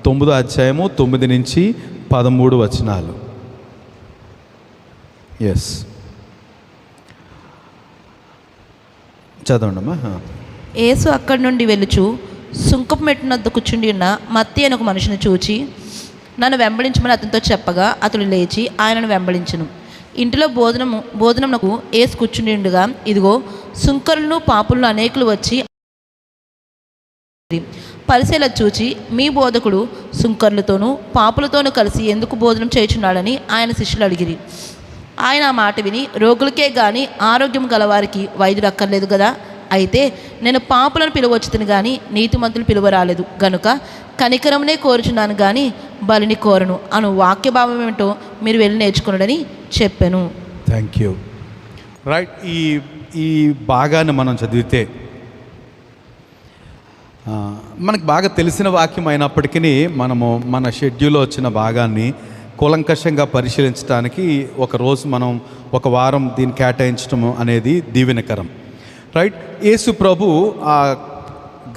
9వ అధ్యాయము 9 నుంచి 13 వచనాలు. ఎస్, చదవండమ్మా. యేసు అక్కడి నుండి వెలుచు సుంకపు మెట్టునద్ద కూర్చుండి ఉన్న మత్తయి అనే ఒక మనిషిని చూచి నన్ను వెంబడించమని అతనితో చెప్పగా అతడు లేచి ఆయనను వెంబడించును. ఇంటిలో భోజనమునకు యేసు కూర్చుని ఉండగా ఇదిగో సుంకరులను పాపులను అనేకులు వచ్చి పరిసయ్యులు చూచి మీ బోధకుడు సుంకరులతోనూ పాపులతోనూ కలిసి ఎందుకు భోజనం చేయుచున్నాడని ఆయన శిష్యులు అడిగిరి. ఆయన ఆ మాట విని రోగులకే గాని ఆరోగ్యం గలవారికి వైద్యుడు అక్కర్లేదు కదా, అయితే నేను పాపులను పిలువచ్చుతును కానీ నీతిమంతులు పిలువరాలేదు గనుక కనికరమునే కోరుచున్నాను కానీ బలిని కోరను అను వాక్యభావం ఏమిటో మీరు వెళ్ళి నేర్చుకున్నాడని చెప్పాను. Thank you. రైట్, ఈ భాగాన్ని మనం చదివితే మనకు బాగా తెలిసిన వాక్యం అయినప్పటికీ మనము మన షెడ్యూల్లో వచ్చిన భాగాన్ని కూలంకషంగా పరిశీలించడానికి ఒకరోజు మనం ఒక వారం దీన్ని కేటాయించడం అనేది దీవెనకరం. రైట్, యేసు ప్రభు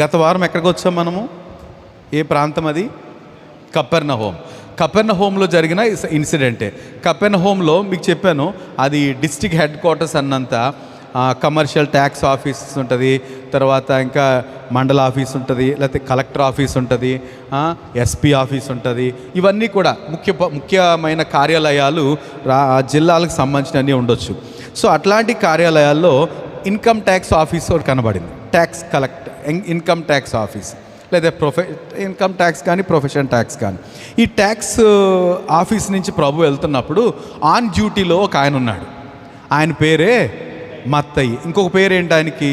గత వారం ఎక్కడికి వచ్చాం మనము? ఏ ప్రాంతం అది? కపెర్నహూములో జరిగిన ఇన్సిడెంటే. కపెర్నహూములో మీకు చెప్పాను, అది డిస్ట్రిక్ట్ హెడ్ క్వార్టర్స్ అన్నంత కమర్షియల్ ట్యాక్స్ ఆఫీస్ ఉంటుంది, తర్వాత ఇంకా మండల ఆఫీస్ ఉంటుంది, లేకపోతే కలెక్టర్ ఆఫీస్ ఉంటుంది, ఎస్పీ ఆఫీస్ ఉంటుంది. ఇవన్నీ కూడా ముఖ్యమైన కార్యాలయాలు జిల్లాలకు సంబంధించినవన్నీ ఉండొచ్చు. సో అట్లాంటి కార్యాలయాల్లో ఇన్కమ్ ట్యాక్స్ ఆఫీస్ కనబడింది. ట్యాక్స్ ఇన్కమ్ ట్యాక్స్ ఆఫీస్, లేదా ఇన్కమ్ ట్యాక్స్ కానీ ప్రొఫెషన్ ట్యాక్స్ కానీ. ఈ ట్యాక్స్ ఆఫీస్ నుంచి ప్రభు వెళ్తున్నప్పుడు ఆన్ డ్యూటీలో ఒక ఆయన ఉన్నాడు. ఆయన పేరే మత్తయి. ఇంకొక పేరు ఏంటి ఆయనకి?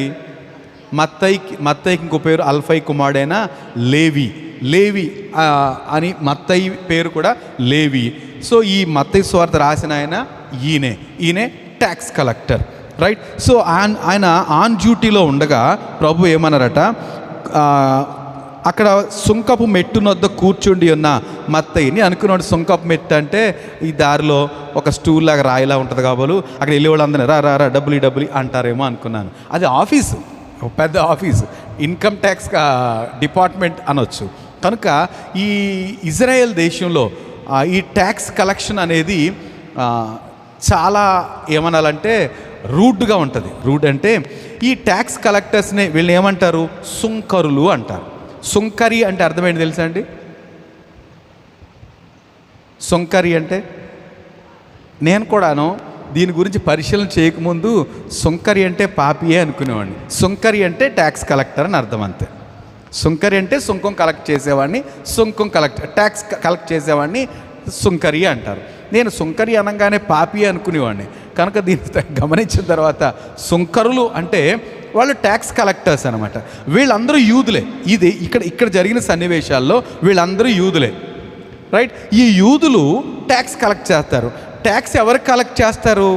మత్తయికి ఇంకో పేరు అల్ఫై కుమారుడైన లేవి అని మత్తయి పేరు కూడా లేవి. సో ఈ మత్తయి సువార్త రాసిన ఆయన ఈయనే ట్యాక్స్ కలెక్టర్. రైట్, సో ఆయన ఆన్ డ్యూటీలో ఉండగా ప్రభు ఏమన్నారట, అక్కడ సుంకపు మెట్టునొద్ద కూర్చుండి ఉన్న మత్తయిని అనుకున్నాడు. సుంకపు మెట్టు అంటే ఈ దారిలో ఒక స్టూల్ లాగా రాయిలా ఉంటుంది కాబోలు, అక్కడ వెళ్ళే వాళ్ళందరూ రా డబ్బులు అంటారేమో అనుకున్నాను. అది ఆఫీసు, ఒక పెద్ద ఆఫీసు, ఇన్కమ్ ట్యాక్స్ డిపార్ట్మెంట్ అనొచ్చు. కనుక ఈ ఇజ్రాయెల్ దేశంలో ఈ ట్యాక్స్ కలెక్షన్ అనేది చాలా ఏమనాలంటే రూడ్గా ఉంటుంది. రూడ్ అంటే ఈ ట్యాక్స్ కలెక్టర్స్ని వీళ్ళు ఏమంటారు? సుంకరులు అంటారు. సుంకరి అంటే అర్థమైంది తెలుసా అండి? సుంకరి అంటే నేను కూడాను దీని గురించి పరిశీలన చేయకముందు సుంకరి అంటే పాపియే అనుకునేవాడిని. సుంకరి అంటే ట్యాక్స్ కలెక్టర్ అని అర్థం, అంతే. సుంకరి అంటే సుంకం కలెక్ట్ చేసేవాడిని, ట్యాక్స్ కలెక్ట్ చేసేవాడిని సుంకరి అంటారు. నేను సుంకరి అనగానే పాపి అనుకునేవాడిని. కనుక దీన్ని గమనించిన తర్వాత సుంకరులు అంటే వాళ్ళు ట్యాక్స్ కలెక్టర్స్ అనమాట. వీళ్ళందరూ యూదులే. ఇది ఇక్కడ జరిగిన సన్నివేశాల్లో వీళ్ళందరూ యూదులే. రైట్, ఈ యూదులు ట్యాక్స్ కలెక్ట్ చేస్తారు. ట్యాక్స్ ఎవరికి కలెక్ట్ చేస్తారు?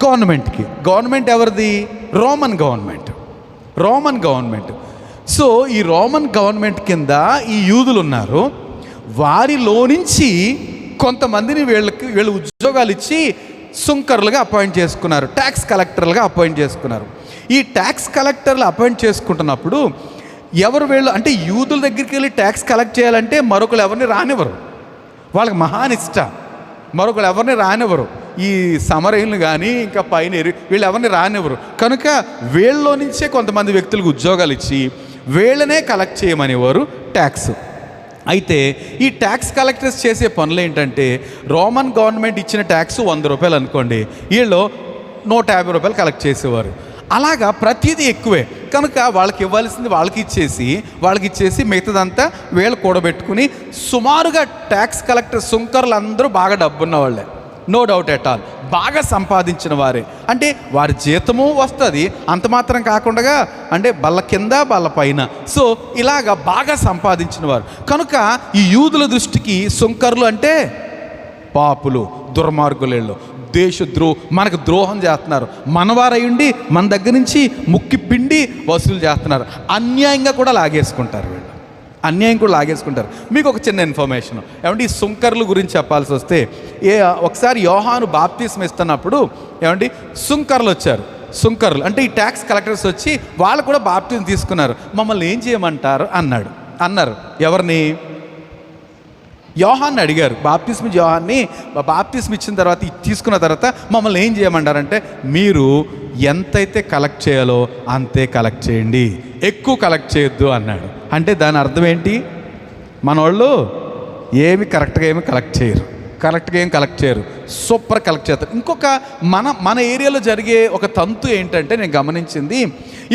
గవర్నమెంట్కి. గవర్నమెంట్ ఎవరిది? Roman government. సో ఈ రోమన్ గవర్నమెంట్ కింద ఈ యూదులు ఉన్నారు. వారిలో నుంచి కొంతమందిని వీళ్ళు ఉద్యోగాలు ఇచ్చి సుంకరులుగా అపాయింట్ చేసుకున్నారు, ట్యాక్స్ కలెక్టర్లుగా అపాయింట్ చేసుకున్నారు. ఈ ట్యాక్స్ కలెక్టర్లు అపాయింట్ చేసుకుంటున్నప్పుడు ఎవరు వీళ్ళు అంటే యూదుల దగ్గరికి వెళ్ళి ట్యాక్స్ కలెక్ట్ చేయాలంటే మరొకరు ఎవరిని రానివ్వరు. వాళ్ళకి మహానిష్ట, మరొకరు ఎవరిని రానివ్వరు. ఈ సమరయులు కానీ ఇంకా పైన వీళ్ళు ఎవరిని రానివ్వరు. కనుక వీళ్ళలో నుంచే కొంతమంది వ్యక్తులకు ఉద్యోగాలు ఇచ్చి వీళ్ళనే కలెక్ట్ చేయమనేవారు ట్యాక్స్. అయితే ఈ ట్యాక్స్ కలెక్టర్స్ చేసే పనులు ఏంటంటే, రోమన్ గవర్నమెంట్ ఇచ్చిన ట్యాక్స్ 100 రూపాయలు అనుకోండి, వీళ్ళు 150 రూపాయలు కలెక్ట్ చేసేవారు. అలాగా ప్రతిదీ ఎక్కువే. కనుక వాళ్ళకి ఇవ్వాల్సింది వాళ్ళకి ఇచ్చేసి మిగతాదంతా వీళ్ళు కూడబెట్టుకుని సుమారుగా ట్యాక్స్ కలెక్టర్ సుంకర్లు అందరూ బాగా డబ్బున్న వాళ్ళే, నో డౌట్ ఎట్ ఆల్, బాగా సంపాదించిన వారే. అంటే వారి జీతము వస్తుంది, అంత మాత్రం కాకుండా అంటే బల్ల కింద బల్ల పైన. సో ఇలాగా బాగా సంపాదించిన వారు. కనుక ఈ యూదుల దృష్టికి సుంకర్లు అంటే పాపులు, దుర్మార్గులేళ్ళు, మనకు ద్రోహం చేస్తున్నారు, మనవారయ్యుండి మన దగ్గర నుంచి ముక్కి పిండి వసూలు చేస్తున్నారు, అన్యాయంగా కూడా లాగేసుకుంటారు. మీకు ఒక చిన్న ఇన్ఫర్మేషన్ ఏమంటే ఈ సుంకర్ల గురించి చెప్పాల్సి వస్తే, ఒకసారి యోహాను బాప్తిస్మం ఇస్తున్నప్పుడు ఏమంటే సుంకర్లు వచ్చారు. సుంకర్లు అంటే ఈ ట్యాక్స్ కలెక్టర్స్ వచ్చి వాళ్ళు కూడా బాప్తిస్మం తీసుకున్నారు. మమ్మల్ని ఏం చేయమంటారు అన్నాడు. అన్నారు. ఎవరిని? యోహాన్ని అడిగారు. బాప్తిస్మ యోహాన్ని బాప్తిస్మ ఇచ్చిన తర్వాత తీసుకున్న తర్వాత మమ్మల్ని ఏం చేయమంటారంటే, మీరు ఎంతైతే కలెక్ట్ చేయాలో అంతే కలెక్ట్ చేయండి, ఎక్కువ కలెక్ట్ చేయొద్దు అన్నాడు. అంటే దాని అర్థం ఏంటి? మన వాళ్ళు ఏమి కరెక్ట్గా ఏమి కలెక్ట్ చేయరు, సూపర్ కలెక్ట్ చేస్తారు. ఇంకొక మన ఏరియాలో జరిగే ఒక తంతు ఏంటంటే, నేను గమనించింది,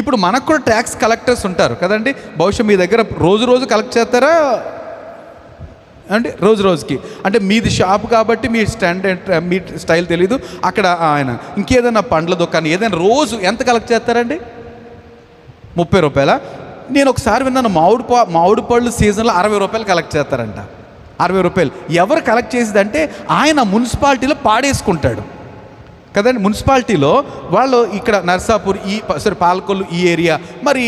ఇప్పుడు మనకు కూడా ట్యాక్స్ కలెక్టర్స్ ఉంటారు కదండి. బహుశా మీ దగ్గర రోజు కలెక్ట్ చేస్తారా అంటే రోజుకి, అంటే మీది షాప్ కాబట్టి మీ మీ స్టైల్ తెలీదు. అక్కడ ఆయన ఇంకేదైనా పండ్ల దుకాణం ఏదైనా రోజు ఎంత కలెక్ట్ చేస్తారండి? 30 రూపాయల. నేను ఒకసారి విన్నాను, మామిడి పళ్ళు సీజన్లో 60 రూపాయలు కలెక్ట్ చేస్తారంట. 60 రూపాయలు. ఎవరు కలెక్ట్ చేసేదంటే ఆయన మున్సిపాలిటీలో పాడేసుకుంటాడు కదండి. మున్సిపాలిటీలో వాళ్ళు ఇక్కడ నర్సాపూర్ పాలకొల్లు ఈ ఏరియా, మరి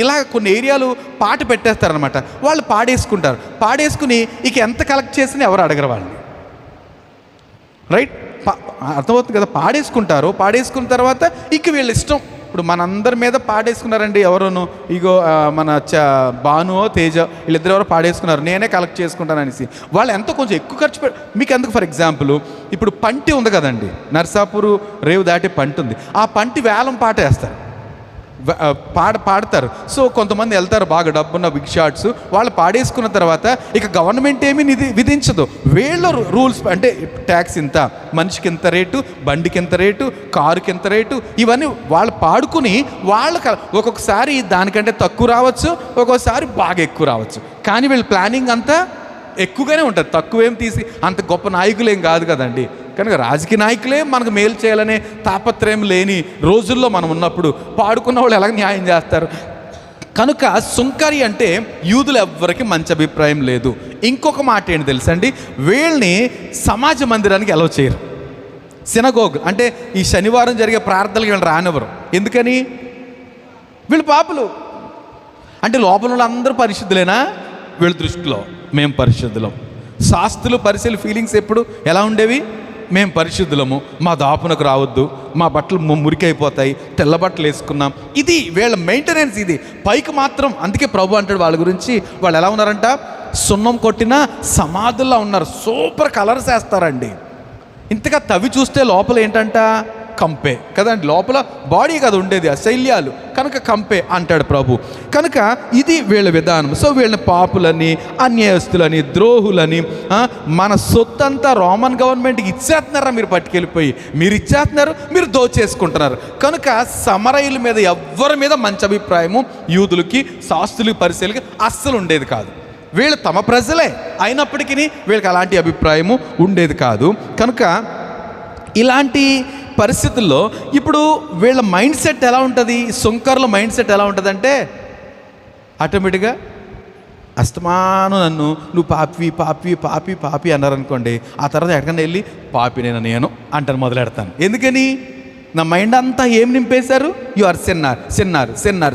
ఇలా కొన్ని ఏరియాలు పాట పెట్టేస్తారనమాట. వాళ్ళు పాడేసుకుని ఇక ఎంత కలెక్ట్ చేసినా ఎవరు అడగరు వాళ్ళని. రైట్? అర్థమవుతుంది కదా. పాడేసుకున్న తర్వాత ఇక వీళ్ళ ఇష్టం. ఇప్పుడు మనందరి మీద పాడేసుకున్నారండి ఎవరోను, ఇగో మన భాను తేజ వీళ్ళిద్దరు ఎవరో పాడేసుకున్నారు, నేనే కలెక్ట్ చేసుకుంటాను అనేసి. వాళ్ళు ఎంతో కొంచెం ఎక్కువ ఖర్చు మీకు ఎందుకు? ఫర్ ఎగ్జాంపుల్ ఇప్పుడు పంటి ఉంది కదండి, నర్సాపూరు రేవు దాటి పంటి ఉంది. ఆ పంటి వేలం పాట వేస్తారు, పాడతారు. సో కొంతమంది వెళ్తారు బాగా డబ్బున్న బిగ్ షాట్స్, వాళ్ళు పాడేసుకున్న తర్వాత ఇక గవర్నమెంట్ ఏమీ విధించదు. వీళ్ళ రూల్స్ అంటే ట్యాక్స్ ఇంత, మనిషికి ఇంత రేటు, బండికి ఇంత రేటు, కారుకి ఇంత రేటు, ఇవన్నీ వాళ్ళు పాడుకుని ఒక్కొక్కసారి దానికంటే తక్కువ రావచ్చు, ఒక్కొక్కసారి బాగా ఎక్కువ రావచ్చు. కానీ వీళ్ళ ప్లానింగ్ అంతా ఎక్కువగానే ఉంటుంది, తక్కువేం తీసి అంత గొప్ప నాయకులేం కాదు కదండి. కనుక రాజకీయ నాయకులే మనకు మేలు చేయాలనే తాపత్రయం లేని రోజుల్లో మనం ఉన్నప్పుడు పాడుకున్న వాళ్ళు ఎలాగ న్యాయం చేస్తారు? కనుక సుంకరి అంటే యూదులు ఎవ్వరికి మంచి అభిప్రాయం లేదు. ఇంకొక మాట ఏంటి తెలుసండి, వీళ్ళని సమాజ మందిరానికి అలౌ చేయరు. సినగోగ్ అంటే ఈ శనివారం జరిగే ప్రార్థనలకు వీళ్ళు రానివ్వరు. ఎందుకని? వీళ్ళు పాపులు. అంటే లోపల వాళ్ళు అందరూ పరిశుద్ధులేనా? వీళ్ళ దృష్టిలో మేము పరిశుద్ధులం. శాస్త్రులు పరిశీలి ఫీలింగ్స్ ఎప్పుడు ఎలా ఉండేవి? మేము పరిశుద్ధులము, మా దాపునకు రావద్దు, మా బట్టలు మురికైపోతాయి, తెల్ల బట్టలు వేసుకున్నాం. ఇది వీళ్ళ మెయింటెనెన్స్. ఇది పైకి మాత్రం. అందుకే ప్రభు అంటాడు వాళ్ళ గురించి, వాళ్ళు ఎలా ఉన్నారంట? సున్నం కొట్టిన సమాధుల్లో ఉన్నారు. సూపర్ కలర్స్ వేస్తారండి. ఇంతగా తవ్వి చూస్తే లోపల ఏంటంట? కంపే కదండి. లోపల బాడీ కదా ఉండేది, ఆ శైల్యాలు. కనుక కంపే అంటాడు ప్రభు. కనుక ఇది వీళ్ళ విధానం. సో వీళ్ళని పాపులని, అన్యాయస్తులని, ద్రోహులని, మన సొత్తంతా రోమన్ గవర్నమెంట్కి ఇచ్చేస్తున్నారా మీరు పట్టుకెళ్ళిపోయి, మీరు ఇచ్చేస్తున్నారు, మీరు దోచేసుకుంటున్నారు. కనుక సమరయుల మీద ఎవ్వరి మీద మంచి అభిప్రాయము యూదులకి, శాస్త్రులకి, పరిశీలకి అస్సలు ఉండేది కాదు. వీళ్ళు తమ ప్రజలే అయినప్పటికీ వీళ్ళకి అలాంటి అభిప్రాయము ఉండేది కాదు. కనుక ఇలాంటి పరిస్థితుల్లో ఇప్పుడు వీళ్ళ మైండ్ సెట్ ఎలా ఉంటుంది? సుంకర్ల మైండ్ సెట్ ఎలా ఉంటుందంటే, ఆటోమేటిక్గా అస్తమానం నన్ను నువ్వు పాపి అన్నారనుకోండి, ఆ తర్వాత ఎక్కడికన్నా వెళ్ళి నేను అంటాను మొదలెడతాను. ఎందుకని? నా మైండ్ అంతా ఏం నింపేశారు? You are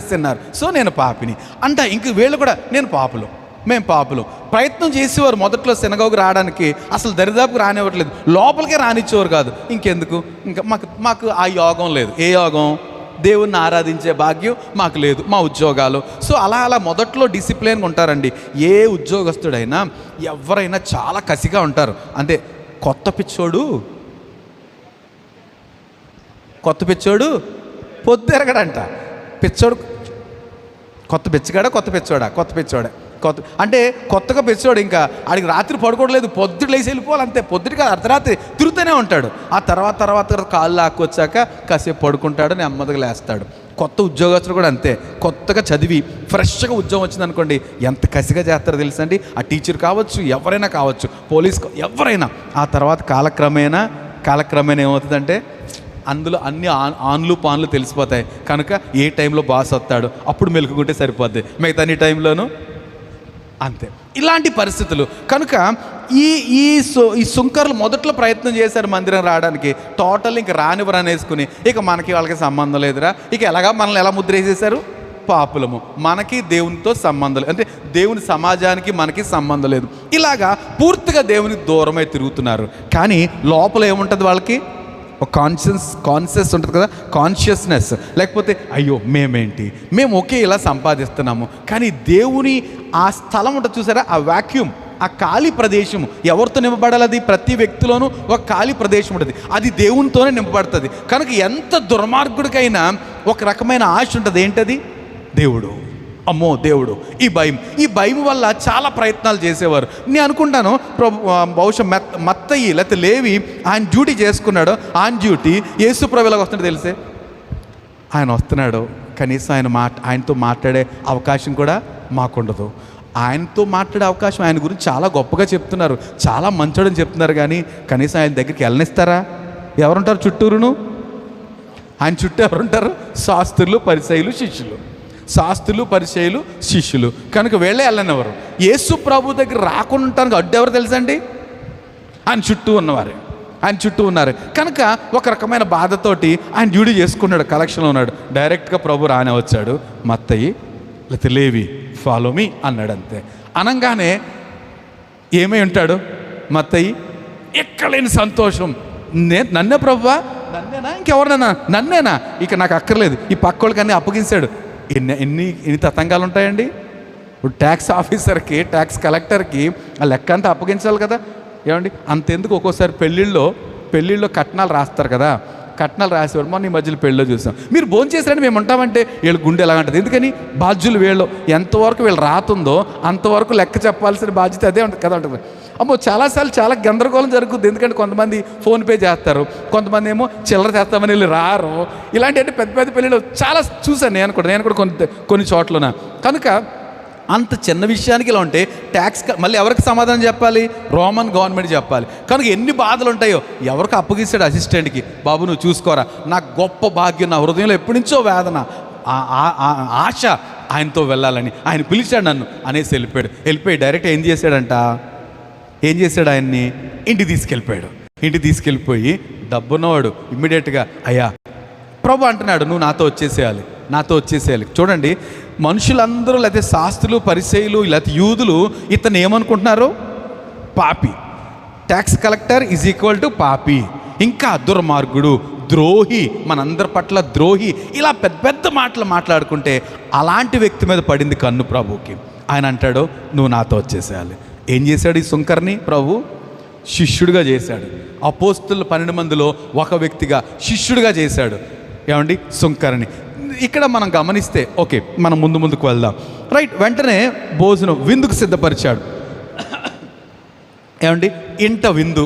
sinner. సో నేను పాపిని అంట. ఇంక వీళ్ళు కూడా నేను పాపులు, మేము పాపులు. ప్రయత్నం చేసేవారు మొదట్లో సినగోగు రావడానికి, అసలు దరిదాపుకు రానివ్వట్లేదు, లోపలికే రానిచ్చేవారు కాదు. ఇంకెందుకు? ఇంకా మాకు ఆ యోగం లేదు. ఏ యోగం? దేవుణ్ణి ఆరాధించే భాగ్యం మాకు లేదు, మా ఉద్యోగాలు. సో అలా మొదట్లో డిసిప్లిన్గా ఉంటారండి. ఏ ఉద్యోగస్తుడైనా ఎవరైనా చాలా కసిగా ఉంటారు. అంటే కొత్త పిచ్చోడు పొద్దుెరగడంట. కొత్త పిచ్చోడే అంటే కొత్తగా పెంచాడు. ఇంకా ఆడికి రాత్రి పడుకోవట్లేదు, పొద్దుట లేచి వెళ్ళిపోవాలి అంతే. పొద్దుటికి అర్ధరాత్రి తిరుగుతూనే ఉంటాడు. ఆ తర్వాత కాళ్ళు లాక్కొచ్చాక కాసేపు పడుకుంటాడు, నెమ్మదిగా లేస్తాడు. కొత్త ఉద్యోగస్తులు కూడా అంతే. కొత్తగా చదివి ఫ్రెష్గా ఉద్యోగం వచ్చిందనుకోండి, ఎంత కసిగా చేస్తారో తెలుసండి. ఆ టీచర్ కావచ్చు, ఎవరైనా కావచ్చు, పోలీస్ ఎవరైనా. ఆ తర్వాత కాలక్రమేణా ఏమవుతుందంటే అందులో అన్ని ఆన్లు పాన్లు తెలిసిపోతాయి. కనుక ఏ టైంలో బాస్ వస్తాడు అప్పుడు మెలుకుంటే సరిపోద్ది, మిగతా అన్ని టైంలోనూ అంతే. ఇలాంటి పరిస్థితులు. కనుక ఈ సుంకర్లు మొదట్లో ప్రయత్నం చేశారు మందిరం రావడానికి, టోటల్ ఇంక రానివ్వరు అనేసుకుని, ఇక మనకి వాళ్ళకి సంబంధం లేదురా, ఇక ఎలాగా మనల్ని ఎలా ముద్ర వేసేసారు? పాపులము, మనకి దేవునితో సంబంధం లేదు, అంటే దేవుని సమాజానికి మనకి సంబంధం లేదు. ఇలాగా పూర్తిగా దేవునికి దూరమై తిరుగుతున్నారు. కానీ లోపల ఏముంటుంది వాళ్ళకి? ఒక కాన్షియస్ ఉంటుంది కదా, కాన్షియస్నెస్. లేకపోతే అయ్యో మేమేంటి, మేము ఒకే ఇలా సంపాదిస్తున్నాము. కానీ దేవుని ఆ స్థలం ఉంటుంది చూసారా, ఆ వాక్యూమ్, ఆ ఖాళీ ప్రదేశం ఎవరితో నింపబడాలి? అది ప్రతి వ్యక్తిలోనూ ఒక ఖాళీ ప్రదేశం ఉంటుంది, అది దేవునితోనే నింపబడుతుంది. కనుక ఎంత దుర్మార్గుడికైనా ఒక రకమైన ఆశ ఉంటుంది. ఏంటది? దేవుడు. అమ్మో దేవుడు. ఈ భయం వల్ల చాలా ప్రయత్నాలు చేసేవారు. నేను అనుకుంటాను బహుశా మత్తయి లేకపోతే లేవి ఆయన డ్యూటీ చేసుకున్నాడు. ఆయన డ్యూటీ యేసు ప్రభు ఎలాగ వస్తున్నాడు తెలిసే, ఆయన వస్తున్నాడు, కనీసం ఆయనతో మాట్లాడే అవకాశం కూడా మాకుండదు. ఆయనతో మాట్లాడే అవకాశం, ఆయన గురించి చాలా గొప్పగా చెప్తున్నారు, చాలా మంచోడని చెప్తున్నారు, కానీ కనీసం ఆయన దగ్గరికి వెళ్ళనిస్తారా? ఎవరుంటారు చుట్టూరును? ఆయన చుట్టూ ఎవరుంటారు? శాస్త్రులు, పరిసయ్యులు, శిష్యులు. శాస్త్రులు, పరిసయ్యులు, శిష్యులు. కనుక వెళ్ళే వెళ్ళనివ్వరు. యేసు ప్రభు దగ్గర రాకుండా ఉంటానికి అడ్డు ఎవరు తెలుసండి? ఆయన చుట్టూ ఉన్నవారే, ఆయన చుట్టూ ఉన్నారు. కనుక ఒక రకమైన బాధతోటి ఆయన డ్యూటీ చేసుకున్నాడు, కలెక్షన్లో ఉన్నాడు. డైరెక్ట్గా ప్రభు రానే వచ్చాడు. మత్తయి లేకపోతే లేవి ఫాలో మీ అన్నాడు. అంతే. అనగానే ఏమై ఉంటాడు మత్తయి? ఎక్కలేని సంతోషం. నన్నే ప్రభువా? నన్నేనా? ఇంకెవరినైనా? నన్నేనా? ఇక నాకు అక్కర్లేదు. ఈ పక్కోళ్ళకి అన్నీ అప్పగించాడు. ఎన్ని తతంగాలు ఉంటాయండి. ఇప్పుడు ట్యాక్స్ ఆఫీసర్కి, ట్యాక్స్ కలెక్టర్కి ఆ లెక్క అంతా అప్పగించాలి కదా. ఏమండి అంతెందుకు, ఒక్కోసారి పెళ్ళిళ్ళలో కట్నాలు రాస్తారు కదా, కట్నాలు రాసేవాడు. మొన్న ఈ మధ్యలో పెళ్ళిలో చూసాం. మీరు భోజనం చేశారని మేము ఉంటామంటే వీళ్ళు గుండె ఎలా ఉంటుంది. ఎందుకని? బాధ్యులు వీళ్ళు. ఎంతవరకు వీళ్ళు రాతుందో అంతవరకు లెక్క చెప్పాల్సిన బాధ్యత అదే ఉంటుంది కదా ఉంటుంది. అమ్మో చాలాసార్లు చాలా గందరగోళం జరుగుతుంది. ఎందుకంటే కొంతమంది ఫోన్పే చేస్తారు, కొంతమంది ఏమో చిల్లర చేస్తామని వీళ్ళు రారు. ఇలాంటి అంటే పెద్ద పెద్ద పెళ్ళిళ్ళు చాలా చూసాను నేను కూడా కొన్ని చోట్లన. కనుక అంత చిన్న విషయానికి ఇలా ఉంటే ట్యాక్స్ మళ్ళీ ఎవరికి సమాధానం చెప్పాలి? రోమన్ గవర్నమెంట్ చెప్పాలి. కనుక ఎన్ని బాధలు ఉంటాయో. ఎవరికి అప్పగిస్తాడు? అసిస్టెంట్కి. బాబు నువ్వు చూసుకోరా, నాకు గొప్ప భాగ్యం, నా హృదయంలో ఎప్పటి నుంచో వేదన, ఆశ ఆయనతో వెళ్ళాలని. ఆయన పిలిచాడు నన్ను అనేసి వెళ్ళిపోయి డైరెక్ట్ ఏం చేశాడు? ఆయన్ని ఇంటికి తీసుకెళ్ళిపోయి డబ్బున్నవాడు ఇమ్మీడియట్గా అయ్యా ప్రభు అంటున్నాడు, నువ్వు నాతో వచ్చేసేయాలి. చూడండి, మనుషులందరూ లేకపోతే శాస్త్రులు, పరిసయ్యులు, లేకపోతే యూదులు ఇతను ఏమనుకుంటున్నారు? పాపి. Tax collector is equal to పాపి, ఇంకా దుర్మార్గుడు, ద్రోహి, మనందరి పట్ల ద్రోహి. ఇలా పెద్ద పెద్ద మాటలు మాట్లాడుకుంటే అలాంటి వ్యక్తి మీద పడింది కన్ను ప్రభుకి. ఆయన అంటాడు, నువ్వు నాతో వచ్చేసేయాలి. ఏం చేశాడు ఈ సుంకర్ని? ప్రభు శిష్యుడిగా చేశాడు. అపోస్తుల 12 మందిలో ఒక వ్యక్తిగా శిష్యుడిగా చేశాడు. ఏమండి? సుంకర్ని. ఇక్కడ మనం గమనిస్తే ఓకే, మనం ముందుకు వెళ్దాం. రైట్. వెంటనే భోజనం విందుకు సిద్ధపరిచాడు. ఏమండి? ఇంట విందు,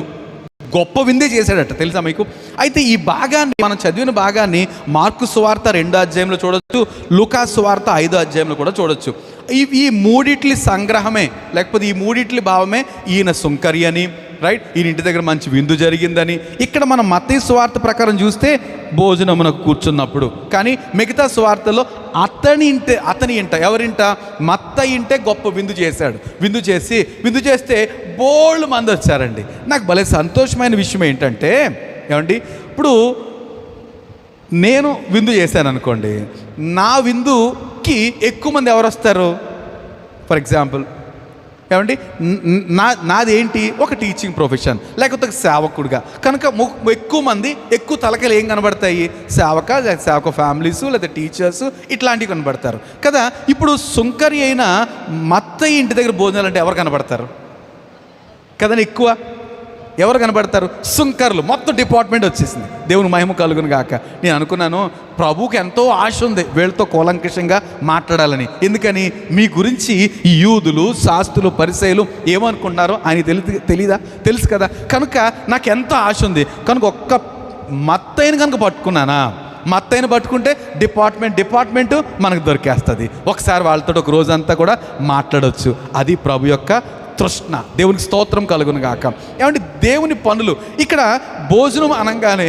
గొప్ప విందే చేశాడట, తెలుసా మీకు? అయితే ఈ భాగాన్ని, మనం చదివిన భాగాన్ని మార్కు సువార్త 2వ అధ్యాయంలో చూడొచ్చు, లూకా సువార్త 5వ అధ్యాయంలో కూడా చూడొచ్చు. ఈ మూడిట్లి సంగ్రహమే, లేకపోతే ఈ మూడిట్లి భావమే ఈయన సుంకరి అని, రైట్, ఈయన ఇంటి దగ్గర మంచి విందు జరిగిందని. ఇక్కడ మనం మత్తయి సువార్త ప్రకారం చూస్తే భోజనమునకు కూర్చున్నప్పుడు, కానీ మిగతా సువార్తలో అతని ఇంట ఎవరింట? మత్తయి ఇంటే గొప్ప విందు చేశాడు. విందు చేస్తే బోళ్ళు మంది వచ్చారండి. నాకు భలే సంతోషమైన విషయం ఏంటంటే, ఏమండి, ఇప్పుడు నేను విందు చేశాను అనుకోండి, నా విందుకి ఎక్కువ మంది ఎవరు వస్తారు? ఫర్ ఎగ్జాంపుల్, ఏమండి, నాదేంటి? ఒక టీచింగ్ ప్రొఫెషన్, లేకపోతే ఒక సేవకుడిగా. కనుక ఎక్కువ మంది, ఎక్కువ తలకలు ఏం కనబడతాయి? సేవక ఫ్యామిలీస్, లేదా టీచర్స్, ఇట్లాంటివి కనబడతారు కదా. ఇప్పుడు సుంకరి అయిన మత్తయి ఇంటి దగ్గర భోజనాలు అంటే ఎవరు కనబడతారు కదండి? ఎక్కువ ఎవరు కనబడతారు? సుంకర్లు. మొత్తం డిపార్ట్మెంట్ వచ్చేసింది. దేవుని మహిమ కలుగును గాక. నేను అనుకున్నాను, ప్రభువుకి ఎంతో ఆశ ఉంది వీళ్ళతో కూలంకషంగా మాట్లాడాలని. ఎందుకని? మీ గురించి ఈ యూదులు, శాస్త్రులు, పరిసయ్యులు ఏమనుకుంటున్నారో ఆయన తెలుసు కదా. కనుక నాకు ఎంతో ఆశ ఉంది. కనుక ఒక్క మత్తయిని కనుక పట్టుకున్నానా, మత్తయిని పట్టుకుంటే డిపార్ట్మెంట్ మనకు దొరికేస్తుంది. ఒకసారి వాళ్ళతో ఒక రోజంతా కూడా మాట్లాడవచ్చు. అది ప్రభు యొక్క తృష్ణ. దేవునికి స్తోత్రం కలుగును గాక. ఏమంటే దేవుని పనులు. ఇక్కడ భోజనం అనగానే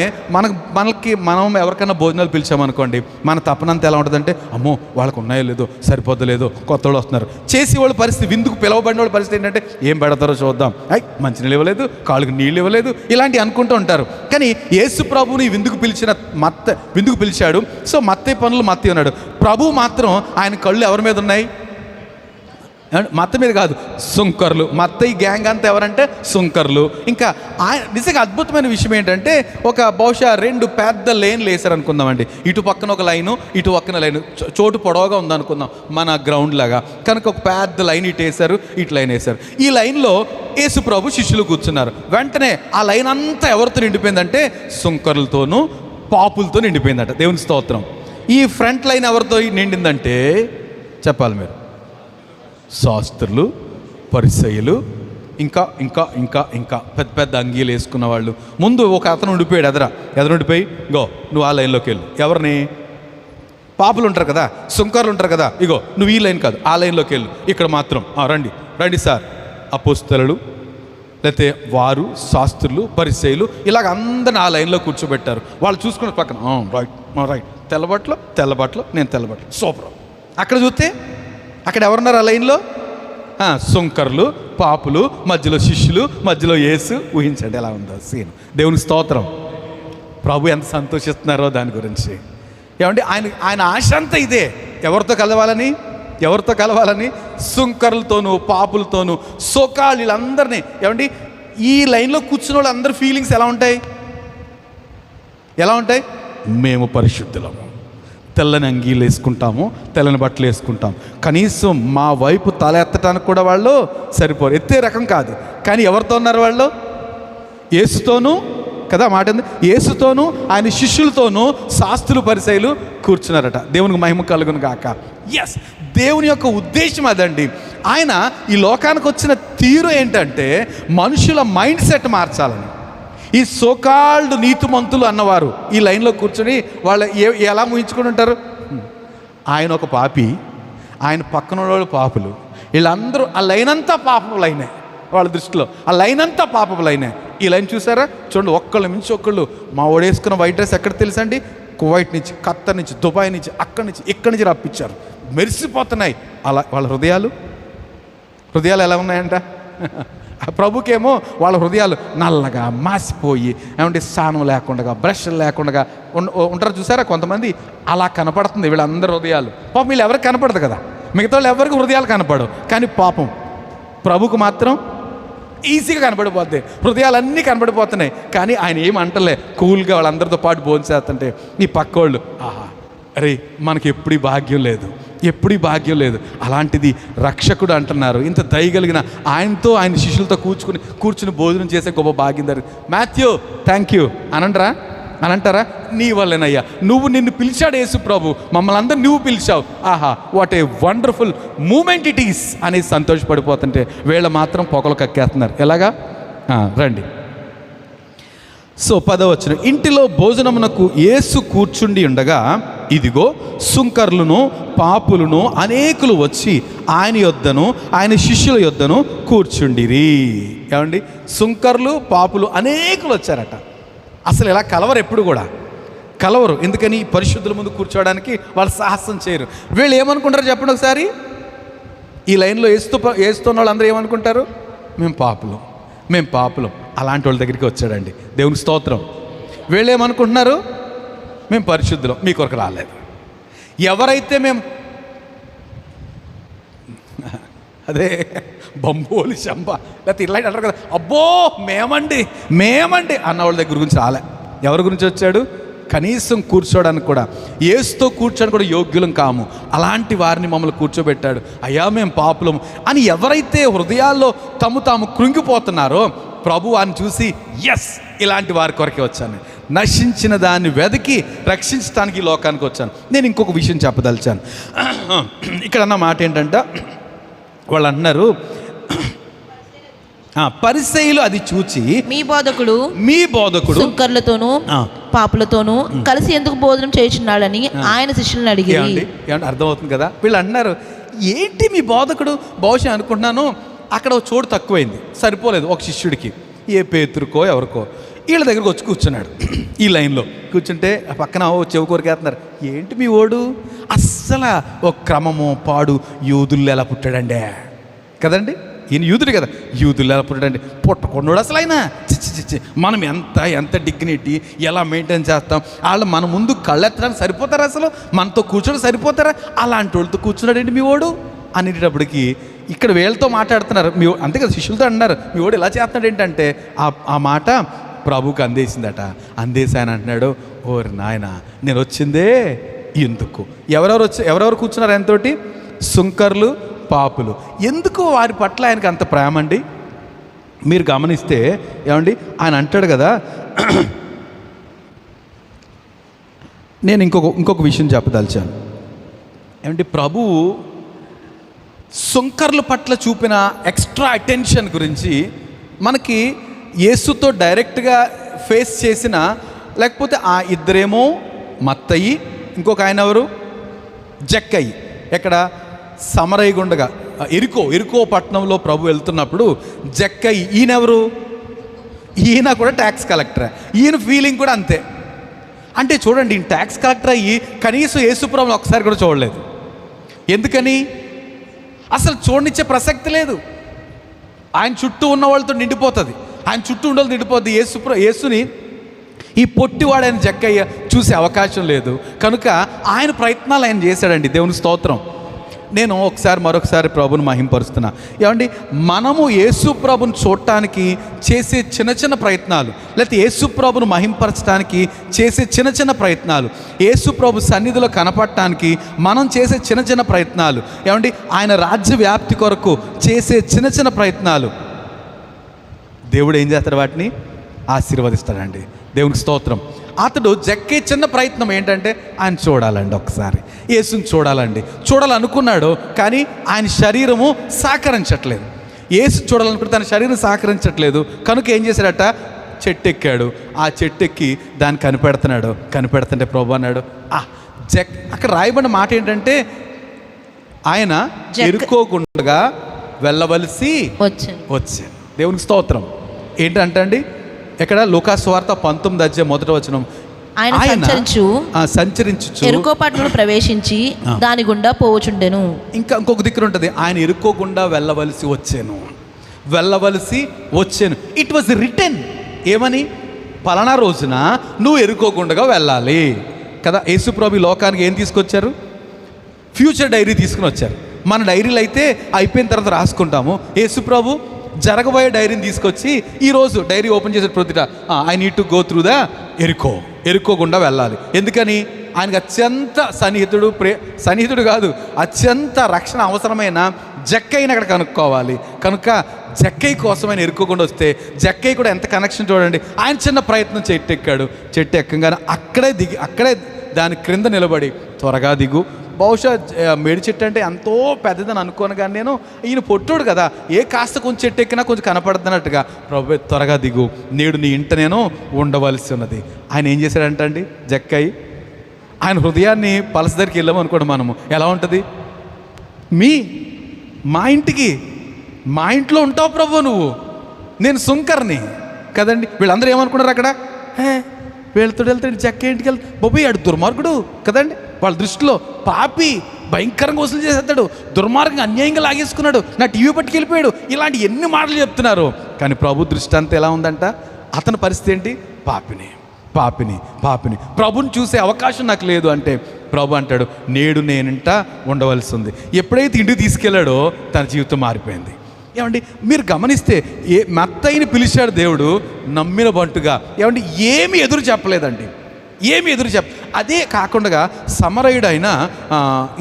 మనం ఎవరికైనా భోజనాలు పిలిచామనుకోండి, మన తపనంతా ఎలా ఉంటుందంటే, అమ్మో వాళ్ళకు ఉన్నాయో లేదో, సరిపోద్దలేదో, కొత్త వాళ్ళు వస్తున్నారు. చేసి వాళ్ళ పరిస్థితి, విందుకు పిలవబడిన వాళ్ళ పరిస్థితి ఏంటంటే, ఏం పెడతారో చూద్దాం, మంచినీళ్ళు ఇవ్వలేదు, కాళ్ళకి నీళ్ళు ఇవ్వలేదు, ఇలాంటివి అనుకుంటూ ఉంటారు. కానీ యేసు ప్రభువుని విందుకు పిలిచాడు. సో మత్తయి పనులు మత్తయి ఉన్నాడు. ప్రభు మాత్రం ఆయన కళ్ళు ఎవరి మీద ఉన్నాయి? మత్త మీద కాదు, సుంకర్లు. మత్త ఈ గ్యాంగ్ అంతా ఎవరంటే సుంకర్లు. ఇంకా ఆయన నిజంగా అద్భుతమైన విషయం ఏంటంటే, ఒక బహుశా 2 పెద్ద లేన్లు వేసారు అనుకుందామండి. ఇటు పక్కన ఒక లైను, ఇటు పక్కన లైను, చోటు పొడవుగా ఉందనుకుందాం మన గ్రౌండ్ లాగా. కనుక ఒక పెద్ద లైన్ ఇటు వేశారు, ఇటు లైన్ వేశారు. ఈ లైన్లో యేసు ప్రభు శిష్యులు కూర్చున్నారు. వెంటనే ఆ లైన్ అంతా ఎవరితో నిండిపోయిందంటే సుంకర్లతోనూ పాపులతో నిండిపోయిందట. దేవుని స్తోత్రం. ఈ ఫ్రంట్ లైన్ ఎవరితో నిండిందంటే చెప్పాలి మీరు, శాస్త్రులు, పరిసయ్యులు, ఇంకా ఇంకా ఇంకా ఇంకా పెద్ద పెద్ద అంగీలు వేసుకున్న వాళ్ళు. ముందు ఒక అతను ఉండిపోయాడు, ఎదురుండిపోయి గో నువ్వు ఆ లైన్లోకి వెళ్ళు. ఎవరిని? పాపులు ఉంటారు కదా, సుంకర్లు ఉంటారు కదా, ఇగో నువ్వు ఈ లైన్ కాదు ఆ లైన్లోకి వెళ్ళు. ఇక్కడ మాత్రం రండి రండి సార్. అపోస్తలులు, లేకపోతే వారు, శాస్త్రులు, పరిసయ్యులు, ఇలాగ అందరిని ఆ లైన్లో కూర్చోబెట్టారు. వాళ్ళు చూసుకున్న పక్కన రైట్ తెల్లబట్లు నేను తెల్లబట్లు సూపర్. అక్కడ చూస్తే అక్కడ ఎవరున్నారు ఆ లైన్లో? సుంకర్లు, పాపులు, మధ్యలో శిష్యులు, మధ్యలో యేసు. ఊహించండి ఎలా ఉందో సీన్. దేవుని స్తోత్రం. ప్రభు ఎంత సంతోషిస్తున్నారో దాని గురించి. ఏమంటే ఆయన ఆశ అంతా ఇదే. ఎవరితో కలవాలని? సుంకర్లతోనూ పాపులతోనూ సోకాళ్ళు వీళ్ళందరినీ. ఏమండి ఈ లైన్లో కూర్చున్న వాళ్ళు అందరి ఫీలింగ్స్ ఎలా ఉంటాయి? మేము పరిశుద్ధులము, తెల్లని అంగీలు వేసుకుంటాము, తెల్లని బట్టలు వేసుకుంటాం. కనీసం మా వైపు తల ఎత్తడానికి కూడా వాళ్ళు సరిపోరు. ఎత్తే రకం కాదు. కానీ ఎవరితో ఉన్నారు వాళ్ళు? యేసుతోనూ కదా మాట ఉంది. యేసుతోనూ ఆయన శిష్యులతోనూ శాస్త్రులు, పరిసయ్యులు కూర్చున్నారట. దేవునికి మహిమ కలుగును గాక. ఎస్, దేవుని యొక్క ఉద్దేశం అదండి. ఆయన ఈ లోకానికి వచ్చిన తీరు ఏంటంటే మనుషుల మైండ్ సెట్ మార్చాలని. ఈ సోకాల్డ్ నీతిమంతులు అన్నవారు ఈ లైన్లో కూర్చొని వాళ్ళు ఎలా ఊహించుకుని ఉంటారు? ఆయన ఒక పాపి, ఆయన పక్కన వాళ్ళు పాపులు, వీళ్ళందరూ ఆ లైన్ అంతా పాపపు లైనే. వాళ్ళ దృష్టిలో ఆ లైన్ అంతా పాపపు లైనే. ఈ లైన్ చూసారా? చూడండి, ఒక్కళ్ళు మించి ఒకళ్ళు. మా ఓడేసుకున్న వైట్ డ్రెస్ ఎక్కడ తెలుసండి? కువైట్ నుంచి, ఖత్తర్ నుంచి, దుబాయ్ నుంచి, అక్కడి నుంచి, ఇక్కడి నుంచి రప్పించారు. మెరిసిపోతున్నాయి. అలా వాళ్ళ హృదయాలు ఎలా ఉన్నాయంట? ప్రభుకేమో వాళ్ళ హృదయాలు నల్లగా మాసిపోయి, ఏమంటే స్నానం లేకుండా, బ్రష్ లేకుండా ఉంటారు చూసారా కొంతమంది. అలా కనపడుతుంది వీళ్ళందరి హృదయాలు. పాపం వీళ్ళు ఎవరికి కనపడదు కదా, మిగతా వాళ్ళు ఎవరికి హృదయాలు కనపడవు. కానీ పాపం ప్రభుకు మాత్రం ఈజీగా కనపడిపోద్ది. హృదయాలన్నీ కనపడిపోతున్నాయి. కానీ ఆయన ఏమంటలే, కూల్గా వాళ్ళందరితో పాటు భోజనం చేస్తుంటే ఈ పక్కోళ్ళు అరే మనకి ఎప్పుడూ భాగ్యం లేదు. అలాంటిది రక్షకుడు అంటున్నారు. ఇంత దయగలిగిన ఆయనతో, ఆయన శిష్యులతో కూర్చుని భోజనం చేసే గొప్ప భాగ్యం దొరికి. మాథ్యూ థ్యాంక్ యూ అనంటారా? నీ వల్లేనయ్యా, నిన్ను పిలిచాడు యేసు ప్రభు, మమ్మల్ని అందరూ నువ్వు పిలిచావు. What a wonderful moment it is అని సంతోషపడిపోతుంటే వీళ్ళ మాత్రం పొగలు కక్కేస్తున్నారు. ఎలాగా? రండి. సో 10వ వచనం, ఇంటిలో భోజనమునకు యేసు కూర్చుండి ఉండగా ఇదిగో సుంకర్లును పాపులను అనేకులు వచ్చి ఆయన యొద్దను ఆయన శిష్యుల యొద్దను కూర్చుండిరి. ఏమండి, సుంకర్లు, పాపులు అనేకులు వచ్చారట. అసలు ఇలా ఎప్పుడు కూడా కలవరు. ఎందుకని? పరిశుద్ధుల ముందు కూర్చోవడానికి వాళ్ళు సాహసం చేయరు. వీళ్ళు ఏమనుకుంటారు చెప్పండి ఒకసారి? ఈ లైన్లో వేస్తున్న వాళ్ళందరూ ఏమనుకుంటారు? మేము పాపులం. అలాంటి వాళ్ళ దగ్గరికి వచ్చాడండి. దేవుని స్తోత్రం. వీళ్ళు ఏమనుకుంటున్నారు? మేము పరిశుద్ధులం, మీ కొరకు రాలేదు. ఎవరైతే మేము అదే బంబోలి శంబ లేకపోతే ఇలాంటి అంటారు కదా, అబ్బో మేమండి అన్న వాళ్ళ దగ్గర గురించి రాలే. ఎవరి గురించి వచ్చాడు? కనీసం కూర్చోడానికి కూడా, యేసుతో కూర్చోడానికి కూడా యోగ్యులం కాము. అలాంటి వారిని మమ్మల్ని కూర్చోబెట్టాడు. అయ్యా మేము పాపులము అని ఎవరైతే హృదయాల్లో తాము కృంగిపోతున్నారో ప్రభు వారిని చూసి ఎస్ ఇలాంటి వారి కొరకే వచ్చాను, నశించిన దాన్ని వెతికి రక్షించడానికి ఈ లోకానికి వచ్చాను. నేను ఇంకొక విషయం చెప్పదలిచాను. ఇక్కడ అన్న మాట ఏంటంటే, వాళ్ళు అంటున్నారు పరిసయ్యులు అది చూచి మీ బోధకుడు సుంకర్లతోనూ పాపులతోనూ కలిసి ఎందుకు భోజనం చేయుచున్నాడని ఆయన శిష్యులను అడిగి. ఏమంటే అర్థమవుతుంది కదా? వీళ్ళు అంటున్నారు ఏంటి మీ బోధకుడు? బహుశా అనుకుంటున్నాను అక్కడ చోటు తక్కువైంది, సరిపోలేదు ఒక శిష్యుడికి, ఏ పేతురుకో ఎవరికో. వీళ్ళ దగ్గరకు వచ్చి కూర్చున్నాడు. ఈ లైన్లో కూర్చుంటే పక్కన చెవి కొరికేస్తున్నారు. ఏంటి మీ ఓడు? అస్సలు ఒక క్రమము పాడు యూదుల్లో ఎలా పుట్టాడండి కదండి, ఈయన యూదుడు కదా, యూదుల్లో ఎలా పుట్టాడండి, పుట్టకొండోడు అసలు ఆయన. చిచ్చి మనం ఎంత డిగ్నిటీ ఎలా మెయింటైన్ చేస్తాం? వాళ్ళు మన ముందు కళ్ళెత్తడానికి సరిపోతారా? అసలు మనతో కూర్చోడం సరిపోతారా? అలాంటి వాళ్ళతో కూర్చున్నాడండి మీ ఓడు అనేటప్పటికి ఇక్కడ వీళ్ళతో మాట్లాడుతున్నారు, అంతే కదా, శిష్యులతో అన్నారు మీ వాడు ఇలా చేస్తున్నాడు ఏంటంటే ఆ మాట ప్రభువుకి అందేసిందట. అందేసి ఆయన అంటున్నాడు, ఓరి నాయన నేను వచ్చిందే ఎందుకు. ఎవరెవరు కూర్చున్నారు ఆయనతోటి? సుంకర్లు, పాపులు. ఎందుకు వారి పట్ల ఆయనకు అంత ప్రేమ అండి? మీరు గమనిస్తే ఏమండి, ఆయన అంటాడు కదా, నేను ఇంకొక విషయం చెప్పదలిచాను ఏమంటే, ప్రభువు సుంకర్ల పట్ల చూపిన ఎక్స్ట్రా అటెన్షన్ గురించి మనకి యేసుతో డైరెక్ట్గా ఫేస్ చేసిన, లేకపోతే ఆ ఇద్దరేమో మత్తయి, ఇంకొక ఆయన ఎవరు? జక్కయి. ఎక్కడ? సమరయగుండగా ఎరుకో పట్టణంలో ప్రభు వెళ్తున్నప్పుడు జక్కయి, ఈయనెవరు? ఈయన కూడా ట్యాక్స్ కలెక్టరే. ఈయన ఫీలింగ్ కూడా అంతే. అంటే చూడండి, ఈయన ట్యాక్స్ కలెక్టర్ అయ్యి కనీసం యేసుప్రభుని ఒకసారి కూడా చూడలేదు. ఎందుకని? అసలు చూడనిచ్చే ప్రసక్తి లేదు. ఆయన చుట్టూ ఉన్న వాళ్ళతో నిండిపోతుంది, ఆయన చుట్టూ ఉండాలి నిండిపోద్ది. యేసుని ఈ పొట్టివాడైన జక్కయ్య చూసే అవకాశం లేదు. కనుక ఆయన ప్రయత్నాలు ఆయన చేశాడండి. దేవుని స్తోత్రం. నేను మరొకసారి ప్రభుని మహింపరుస్తున్నా. ఏమండి, మనము యేసు ప్రభుని చూడటానికి చేసే చిన్న ప్రయత్నాలు, లేకపోతే యేసు ప్రభును మహింపరచడానికి చేసే చిన్న ప్రయత్నాలు, యేసు ప్రభు సన్నిధిలో కనపడటానికి మనం చేసే చిన్న ప్రయత్నాలు, ఏమండి ఆయన రాజ్య వ్యాప్తి కొరకు చేసే చిన్న ప్రయత్నాలు, దేవుడు ఏం చేస్తాడు? వాటిని ఆశీర్వదిస్తాడండి. దేవునికి స్తోత్రం. అతడు జక్కే చిన్న ప్రయత్నం ఏంటంటే ఆయన చూడాలండి, ఒకసారి యేసుని చూడాలనుకున్నాడు. కానీ ఆయన శరీరము సహకరించట్లేదు. యేసు చూడాలనుకుంటే తన శరీరం సహకరించట్లేదు. కనుక ఏం చేశాడట? చెట్టు ఎక్కాడు. ఆ చెట్టు ఎక్కి దాన్ని కనిపెడుతుంటే ప్రభు అన్నాడు, అక్కడ రాయబడిన మాట ఏంటంటే ఆయన ఎరుకోకుండా వెళ్ళవలసి వచ్చాను. దేవునికి స్తోత్రం. ఏంటంటే అండి, ఎక్కడ? లూకా సువార్త 19:1 ఆయన సంచరించు ఎరుకో పట్టణంలో ప్రవేశించి దాని గుండా పోవచుండెను. ఇంకొక దిక్కున ఉంటుంది, ఆయన ఎరుకోకుండా వెళ్ళవలసి వచ్చాను. It was written. ఏమని? పలానా రోజున నువ్వు ఎరుకోకుండా వెళ్ళాలి కదా. యేసుప్రభు లోకానికి ఏం తీసుకొచ్చారు? ఫ్యూచర్ డైరీ తీసుకుని వచ్చారు. మన డైరీలు అయితే అయిపోయిన తర్వాత రాసుకుంటాము. యేసుప్రభు జరగబోయే డైరీని తీసుకొచ్చి ఈరోజు డైరీ ఓపెన్ చేసే ప్రొద్దుట I need to go through the ఎరుకోకుండా వెళ్ళాలి. ఎందుకని? ఆయనకు అత్యంత సన్నిహితుడు కాదు, అత్యంత రక్షణ అవసరమైన జక్కయ్యని అక్కడ కనుక్కోవాలి. కనుక జక్కయ్య కోసం ఆయన ఎరుకోకుండా వస్తే జక్కయ్య కూడా ఎంత కనెక్షన్ చూడండి. ఆయన చిన్న ప్రయత్నం చెట్టు ఎక్కగానే అక్కడే దాని క్రింద నిలబడి త్వరగా దిగు. బహుశా మేడి చెట్టు అంటే ఎంతో పెద్దదని అనుకోను, కానీ నేను ఈయన పొట్టుడు కదా, కాస్త కొంచెం చెట్టు ఎక్కినా కొంచెం కనపడుతున్నట్టుగా, ప్రభు త్వరగా దిగు, నేడు నీ ఇంట నేను ఉండవలసి ఉన్నది. ఆయన ఏం చేశాడంటండి జక్కయ్య? ఆయన హృదయాన్ని పలస దగ్గరికి వెళ్ళాము అనుకోండి, మనము ఎలా ఉంటుంది? మా ఇంట్లో ఉంటావు ప్రభు నువ్వు, నేను సుంకర్ని కదండి. వీళ్ళందరూ ఏమనుకున్నారు అక్కడ? వెళ్తాడు జక్క ఇంటికి బాబోయ్ ఆడు దుర్మార్గుడు కదండి. వాళ్ళ దృష్టిలో పాపి, భయంకరంగా వసూలు చేసేస్తాడు, దుర్మార్గంగా అన్యాయంగా లాగేసుకున్నాడు, నా టీవీ పట్టుకెళ్ళిపోయాడు, ఇలాంటి ఎన్ని మాటలు చెప్తున్నారు. కానీ ప్రభు దృష్టి అంతా ఎలా ఉందంట? అతని పరిస్థితి ఏంటి? పాపిని ప్రభుని చూసే అవకాశం నాకు లేదు అంటే ప్రభు అంటాడు, నేడు నేనింట ఉండవలసి ఉంది. ఎప్పుడైతే ఇంటికి తీసుకెళ్ళాడో తన జీవితం మారిపోయింది. ఏమండి, మీరు గమనిస్తే మత్తయిని పిలిచాడు దేవుడు నమ్మిన బంటుగా. ఏమండి, ఏమి ఎదురు చెప్పలేదండి, అదే కాకుండా సమరయుడు అయినా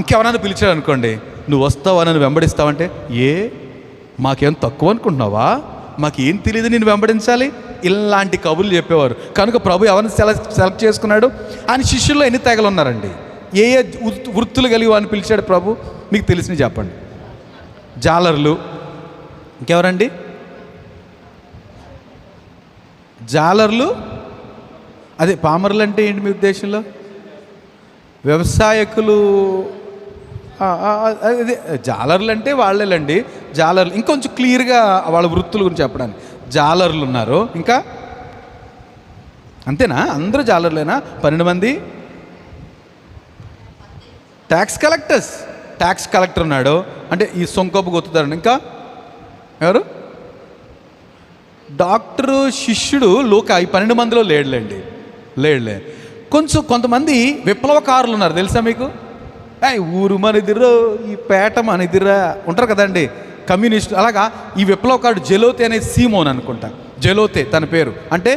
ఇంకెవరైనా పిలిచాడు అనుకోండి, నువ్వు వస్తావా, నన్ను వెంబడిస్తావంటే, మాకేం తక్కువ అనుకుంటున్నావా, మాకేం తెలియదు నేను వెంబడించాలి, ఇలాంటి కబుర్లు చెప్పేవారు. కనుక ప్రభు ఎవరిని సెలెక్ట్ చేసుకున్నాడు? ఆయన శిష్యుల్లో ఎన్ని తెగలు ఉన్నారండి? ఏ వృత్తులు కలిగి వారిని పిలిచాడు ప్రభు? మీకు తెలిసినవి చెప్పండి. జాలర్లు, ఇంకెవరండి? జాలర్లు, అదే పామర్లు అంటే ఏంటి మీ ఉద్దేశంలో? వ్యవసాయకులు. అదే జాలర్లు అంటే వాళ్ళేలండి. జాలర్లు ఇంకొంచెం క్లియర్గా వాళ్ళ వృత్తుల గురించి చెప్పడానికి జాలర్లు ఉన్నారు. ఇంకా అంతేనా? అందరూ జాలర్లేనా? 12 మంది ట్యాక్స్ కలెక్టర్ ఉన్నాడు, అంటే ఈ సొంకపు గొత్తుతారు. ఇంకా ఎవరు? డాక్టరు, శిష్యుడు లూకా. ఈ 12 మందిలో లేడులే. కొంతమంది విప్లవకారులు ఉన్నారు, తెలుసా మీకు? ఊరు మనదిరో, ఈ పేట మనదిరా ఉంటారు కదండి. కమ్యూనిస్ట్. అలాగా ఈ విప్లవకారుడు జెలోతే అనే సీమోన్ అనుకుంటా, జెలోతే తన పేరు, అంటే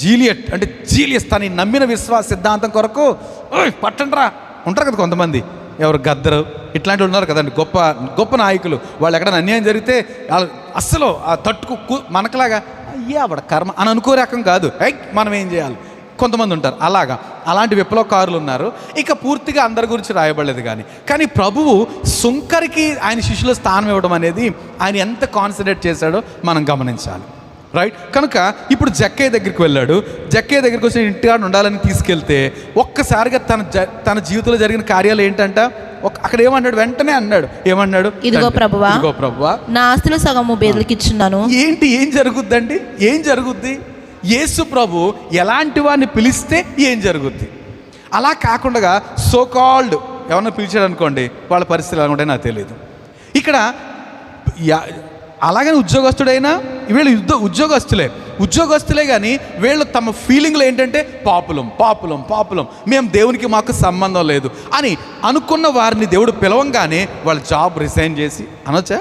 జీలియట్ అంటే జీలియస్, తను నమ్మిన విశ్వాస సిద్ధాంతం కొరకు పట్టండ్రా ఉంటారు కదా కొంతమంది, ఎవరు గద్దరు ఇట్లాంటివి ఉన్నారు కదండి, గొప్ప గొప్ప నాయకులు. వాళ్ళు ఎక్కడైనా అన్యాయం జరిగితే అస్సలు ఆ తట్టుకు మనకులాగా అయ్యా వాడ కర్మ అని అనుకో రకం కాదు, మనం ఏం చేయాలి, కొంతమంది ఉంటారు అలాగా. అలాంటి విప్లవకారులు ఉన్నారు. ఇక పూర్తిగా అందరి గురించి రాయబడలేదు. కానీ ప్రభువు సుంకరికి ఆయన శిష్యుల స్థానం ఇవ్వడం అనేది ఆయన ఎంత కాన్సన్ట్రేట్ చేశాడో మనం గమనించాలి, రైట్. కనుక ఇప్పుడు జక్కయ్య దగ్గరికి వెళ్ళాడు. జక్కయ్య దగ్గరికి వచ్చి ఇంటికాడ ఉండాలని తీసుకెళ్తే ఒక్కసారిగా తన జీవితంలో జరిగిన కార్యాలు ఏంటంట, అక్కడ ఏమన్నాడు, వెంటనే అన్నాడు, ఏమన్నాడు, ఇదిగో ప్రభువా నా ఆస్తులు సగము బేదలకు ఇచ్చున్నాను. ఏంటి, ఏం జరుగుద్దండి, ఏం జరుగుద్ది? యేసు ప్రభు ఎలాంటి వారిని పిలిస్తే ఏం జరుగుద్ది? అలా కాకుండా సో కాల్డ్ ఎవరన్నా పిలిచాడు అనుకోండి, వాళ్ళ పరిస్థితులు ఎలా ఉంటాయో నాకు తెలియదు. ఇక్కడ అలాగని ఉద్యోగస్తుడైనా వీళ్ళు ఉద్యోగస్తులే కానీ వీళ్ళు తమ ఫీలింగ్లు ఏంటంటే పాపులం, మేము దేవునికి మాకు సంబంధం లేదు అని అనుకున్న వారిని దేవుడు పిలవంగానే వాళ్ళు జాబ్ రిజైన్ చేసి అనొచ్చా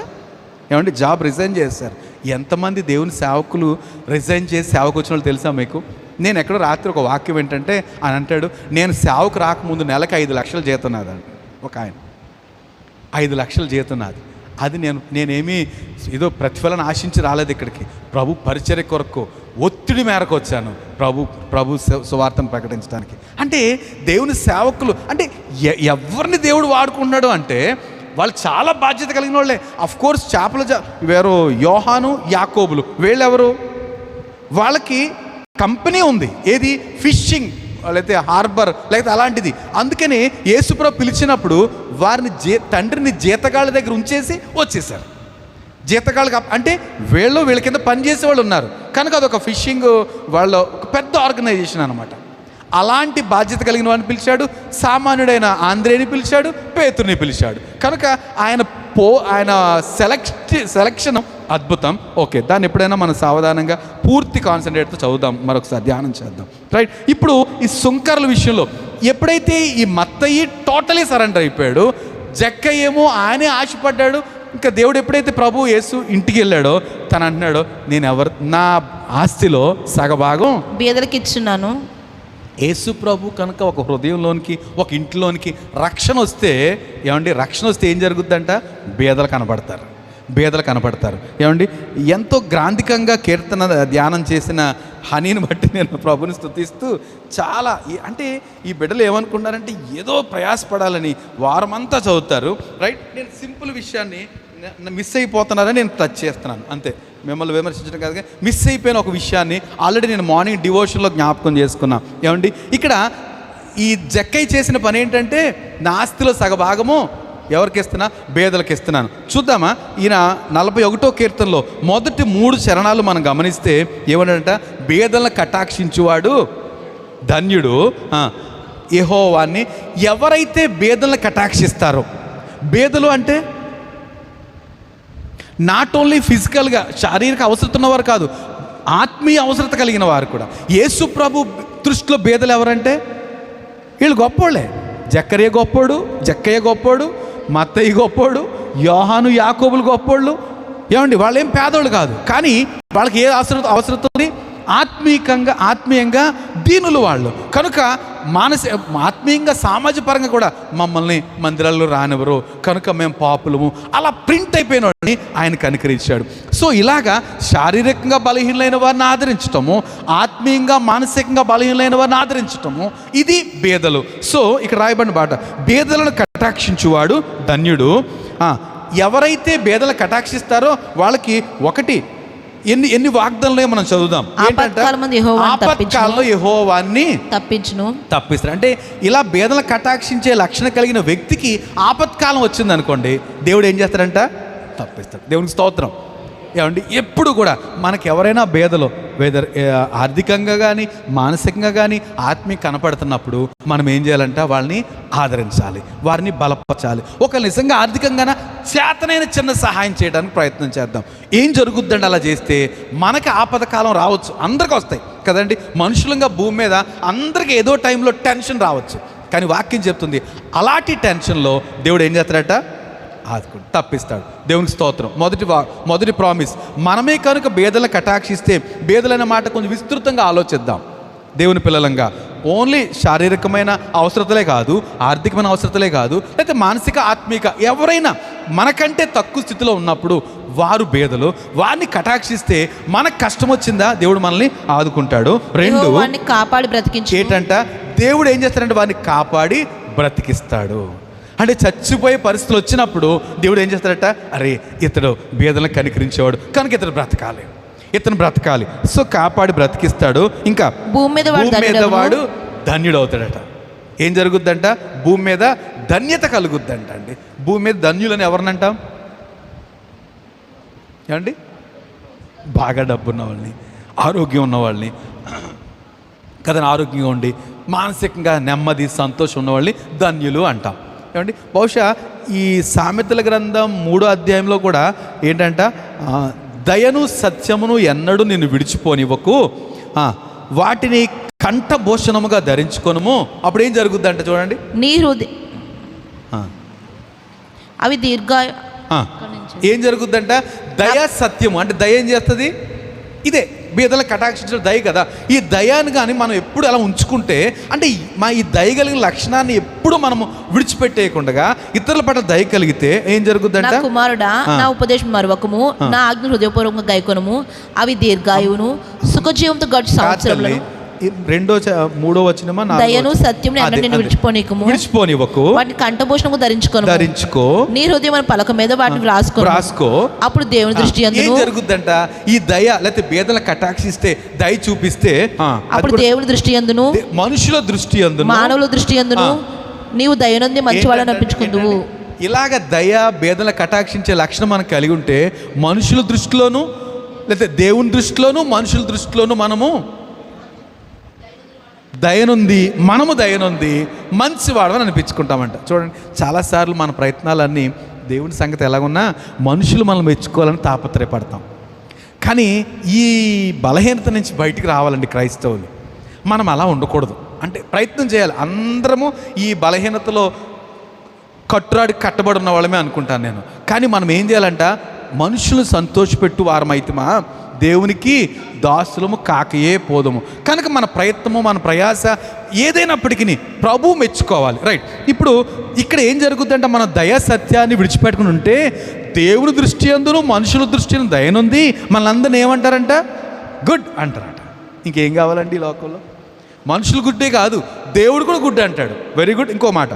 ఏమండి, జాబ్ రిజైన్ చేశారు. ఎంతమంది దేవుని సేవకులు రిజైన్ చేసి సేవకు వచ్చిన వాళ్ళు తెలుసా మీకు? నేను ఎక్కడో రాత్రి ఒక వాక్యం ఏంటంటే ఆయన అంటాడు, నేను సేవకు రాకముందు నెలకు 5 లక్షలు జీతం నాదండి. ఒక ఆయన 5 లక్షలు జీతం నాది. అది నేనేమీ ఏదో ప్రతిఫలం ఆశించి రాలేదు ఇక్కడికి, ప్రభు పరిచర్య కొరకు ఒత్తిడి మేరకు వచ్చాను ప్రభు సువార్తను ప్రకటించడానికి. అంటే దేవుని సేవకులు అంటే ఎవరిని దేవుడు వాడుకుంటున్నాడు అంటే వాళ్ళు చాలా బాధ్యత కలిగిన వాళ్ళే. అఫ్కోర్స్ వేరు యోహాను యాకోబులు వీళ్ళెవరు, వాళ్ళకి కంపెనీ ఉంది, ఏది ఫిషింగ్ లేకపోతే హార్బర్ లేకపోతే అలాంటిది. అందుకని యేసుప్రభు పిలిచినప్పుడు వారిని తండ్రిని జీతగాళ్ళ దగ్గర ఉంచేసి వచ్చేసారు. జీతగాళ్ళకి అంటే వీళ్ళ కింద పనిచేసే వాళ్ళు ఉన్నారు కనుక అదొక ఫిషింగ్ వాళ్ళ ఒక పెద్ద ఆర్గనైజేషన్ అనమాట. అలాంటి బాధ్యత కలిగిన వాడిని పిలిచాడు. సామాన్యుడైన ఆంద్రేని పిలిచాడు, పేతురుని పిలిచాడు. కనుక ఆయన సెలక్షన్ అద్భుతం. ఓకే, దాన్ని ఎప్పుడైనా మనం సావధానంగా పూర్తి కాన్సన్ట్రేట్తో చదువుదాం, మరొకసారి ధ్యానం చేద్దాం, రైట్. ఇప్పుడు ఈ సుంకర్ల విషయంలో ఎప్పుడైతే ఈ మత్తయి టోటలీ సరెండర్ అయిపోయాడు, జక్కయ్య ఏమో ఆయనే ఆశపడ్డాడు. ఇంకా దేవుడు ఎప్పుడైతే ప్రభు యేసు ఇంటికి వెళ్ళాడో తను అంటున్నాడో, నా ఆస్తిలో సగభాగం బీదలకు ఇచ్చున్నాను. యేసు ప్రభు కనుక ఒక హృదయంలోనికి ఒక ఇంట్లోనికి రక్షణ వస్తే ఏం జరుగుద్దంట, బీదలు కనపడతారు. ఏమండి, ఎంతో గ్రాంధికంగా కీర్తన ధ్యానం చేసిన హనీని బట్టి నేను ప్రభుని స్తుతిస్తూ చాలా అంటే ఈ బిడ్డలు ఏమనుకుంటారంటే ఏదో ప్రయాసపడాలని వారమంతా చదువుతారు, రైట్. నేను సింపుల్ విషయాన్ని మిస్ అయిపోతున్నారని నేను టచ్ చేస్తున్నాను అంతే, మిమ్మల్ని విమర్శించడం కాదుగా. మిస్ అయిపోయిన ఒక విషయాన్ని ఆల్రెడీ నేను మార్నింగ్ డివోషన్లో జ్ఞాపకం చేసుకున్నా. ఏమండి, ఇక్కడ ఈ జక్కయ్య చేసిన పని ఏంటంటే నా ఆస్తిలో సగభాగము ఎవరికి ఇస్తున్నా, బేదలకు ఇస్తున్నాను. చూద్దామా, ఈయన 41వ కీర్తనలో మొదటి 3 చరణాలు మనం గమనిస్తే ఏమన్నాడంట, బేదలను కటాక్షించువాడు ధన్యుడు, యెహోవాని. ఎవరైతే బేదలను కటాక్షిస్తారో, బేదలు అంటే నాట్ ఓన్లీ ఫిజికల్గా శారీరక అవసరత ఉన్నవారు కాదు, ఆత్మీయ అవసరత కలిగిన వారు కూడా. యేసు ప్రభు దృష్టిలో బేదలు ఎవరంటే వీళ్ళు గొప్పోళ్ళే. జక్కయ్య గొప్పోడు, మత్తయి గొప్పోడు, యోహాను యాకోబులు గొప్పోళ్ళు. ఏమండి, వాళ్ళేం పేదోళ్ళు కాదు, కానీ వాళ్ళకి ఏ అవసరత ఉంది, ఆత్మీయంగా దీనులు వాళ్ళు. కనుక ఆత్మీయంగా సామాజిక పరంగా కూడా మమ్మల్ని మందిరాల్లో రానివ్వరు కనుక మేము పాపులము అలా ప్రింట్ అయిపోయిన వాడిని ఆయన కనికరించాడు. సో ఇలాగా శారీరకంగా బలహీనమైన వారిని ఆదరించటము, ఆత్మీయంగా మానసికంగా బలహీనమైన వారిని ఆదరించటము, ఇది బేదలు. సో ఇక్కడ రాయబడిన మాట, బేదలను కటాక్షించువాడు ధన్యుడు. ఎవరైతే బేదలను కటాక్షిస్తారో వాళ్ళకి ఎన్ని వాగ్దానాలు మనం చదువుదాం. ఆపత్కాలంలో యెహోవాని తప్పిస్తారు. అంటే ఇలా బేదలను కటాక్షించే లక్షణం కలిగిన వ్యక్తికి ఆపత్కాలం వచ్చింది అనుకోండి, దేవుడు ఏం చేస్తాడంట, తప్పిస్తాడు. దేవునికి స్తోత్రం. ఏమండి, ఎప్పుడు కూడా మనకు ఎవరైనా బేదలో ఆర్థికంగా కానీ మానసికంగా కానీ ఆత్మీయ కనపడుతున్నప్పుడు మనం ఏం చేయాలంట, వాళ్ళని ఆదరించాలి, వారిని బలపరచాలి. ఒక నిజంగా ఆర్థికంగా చేతనైన చిన్న సహాయం చేయడానికి ప్రయత్నం చేద్దాం. ఏం జరుగుద్దండి అలా చేస్తే, మనకి ఆపదకాలం రావచ్చు, అందరికీ వస్తాయి కదండి. మనుషులంగా భూమి మీద అందరికీ ఏదో టైంలో టెన్షన్ రావచ్చు, కానీ వాక్యం చెప్తుంది అలాంటి టెన్షన్లో దేవుడు ఏం చేస్తాడట, ఆదుకుంటాడు, తప్పిస్తాడు. దేవునికి స్తోత్రం. మొదటి ప్రామిస్, మనమే కనుక బేదలను కటాక్షిస్తే, బేదలైన మాట కొంచెం విస్తృతంగా ఆలోచిద్దాం. దేవుని పిల్లలంగా ఓన్లీ శారీరకమైన అవసరతలే కాదు, ఆర్థికమైన అవసరతలే కాదు, లేకపోతే మానసిక ఆత్మీక ఎవరైనా మనకంటే తక్కువ స్థితిలో ఉన్నప్పుడు వారు బేదలు, వారిని కటాక్షిస్తే మనకు కష్టం వచ్చిందా దేవుడు మనల్ని ఆదుకుంటాడు. రెండు, కాపాడి బ్రతికించు. ఏంటంట దేవుడు ఏం చేస్తాడంటే వారిని కాపాడి బ్రతికిస్తాడు. అంటే చచ్చిపోయే పరిస్థితులు వచ్చినప్పుడు దేవుడు ఏం చేస్తాడట, అరే ఇతడు బేదలను కనికరించేవాడు కనుక ఇతడు బ్రతకాలి, ఇతను బ్రతకాలి, సో కాపాడి బ్రతికిస్తాడు. ఇంకా భూమి మీద వాడు ధన్యుడు అవుతాడట. ఏం జరుగుద్దంట, భూమి మీద ధన్యత కలుగుద్దంట అండి. భూమి మీద ధన్యులని ఎవరినంటాం ఏమండి? బాగా డబ్బున్న వాళ్ళని, ఆరోగ్యం ఉన్న వాళ్ళని కదా, ఆరోగ్యంగా ఉండి మానసికంగా నెమ్మది సంతోషం ఉన్న వాళ్ళని ధన్యులు అంటాం. ఏమండి, బహుశా ఈ సామెతల గ్రంథం 3వ అధ్యాయంలో కూడా ఏంటంట, దయను సత్యమును ఎన్నడూ నిన్ను విడిచిపోనివ్వకు, వాటిని కంఠభూషణముగా ధరించుకొనుము. అప్పుడు ఏం జరుగుద్దంట చూడండి, నీ హృదయ అవి ఏం జరుగుద్దంట, దయ సత్యము. అంటే దయ ఏం చేస్తుంది, ఇదే బీదలను కటాక్షించడం దయ కదా. ఈ దయాన్ని కానీ మనం ఎప్పుడు అలా ఉంచుకుంటే, అంటే ఈ దయ కలిగిన లక్షణాన్ని ఎప్పుడు మనము విడిచిపెట్టేయకుండా ఇతరుల పట్ల దయ కలిగితే ఏం జరుగుద్దంట, కుమారుడా నా ఉపదేశం మరొకము, నా ఆజ్ఞ హృదయపూర్వకంగా గైకొనుము, అవి దీర్ఘాయువును సుఖజీవంతో గడిచి సంవత్సరములను. 2-3 వచనమా, దయను సత్యమును ఎన్నడూ విడిచిపోనివ్వకు, వాటిని కంఠభూషణము ధరించుకో, నీ హృదయం పలక మీద వాటిని రాసుకో. అప్పుడు దేవుని దృష్టి యందును ఏం జరుగుద్దంట, ఈ దయ లేకపోతే బేదలను కటాక్షిస్తే, దయ చూపిస్తే, అప్పుడు దేవుని దృష్టి యందును, మనుషుల దృష్టి యందును, మానవుల దృష్టి యందును నీవు దయనుంది మంచి వాళ్ళని అనిపించుకుందువు. ఇలాగ దయ బేదలను కటాక్షించే లక్షణం మనకు కలిగి ఉంటే, మనుషుల దృష్టిలోను లేకపోతే దేవుని దృష్టిలోను మనుషుల దృష్టిలోను మనము దయనుంది, మనము దయనుంది మంచివాడని అనిపించుకుంటామంట. చూడండి, చాలాసార్లు మన ప్రయత్నాలన్నీ దేవుని సంగతి ఎలాగున్నా మనుషులు మనం మెచ్చుకోవాలని తాపత్రయపడతాం. కానీ ఈ బలహీనత నుంచి బయటికి రావాలండి క్రైస్తవులు. మనం అలా ఉండకూడదు. అంటే ప్రయత్నం చేయాలి. అందరము ఈ బలహీనతలో కట్టబడి ఉన్న వాళ్ళమే అనుకుంటాను నేను. కానీ మనం ఏం చేయాలంట, మనుషులు సంతోషపెట్టు వారమైతమా దేవునికి దాసులము కాకయే పోదము. కనుక మన ప్రయత్నము, మన ప్రయాస ఏదైనప్పటికీ ప్రభు మెచ్చుకోవాలి. రైట్, ఇప్పుడు ఇక్కడ ఏం జరుగుతుందంటే, మన దయా సత్యాన్ని విడిచిపెట్టుకుని ఉంటే దేవుని దృష్టి అందును మనుషుల దృష్టి దయనుంది మనందరిని ఏమంటారంట, గుడ్ అంటారట. ఇంకేం కావాలండి ఈ లోకంలో? మనుషులు గుడ్డే కాదు, దేవుడు కూడా గుడ్ అంటాడు. Very good. ఇంకో మాట,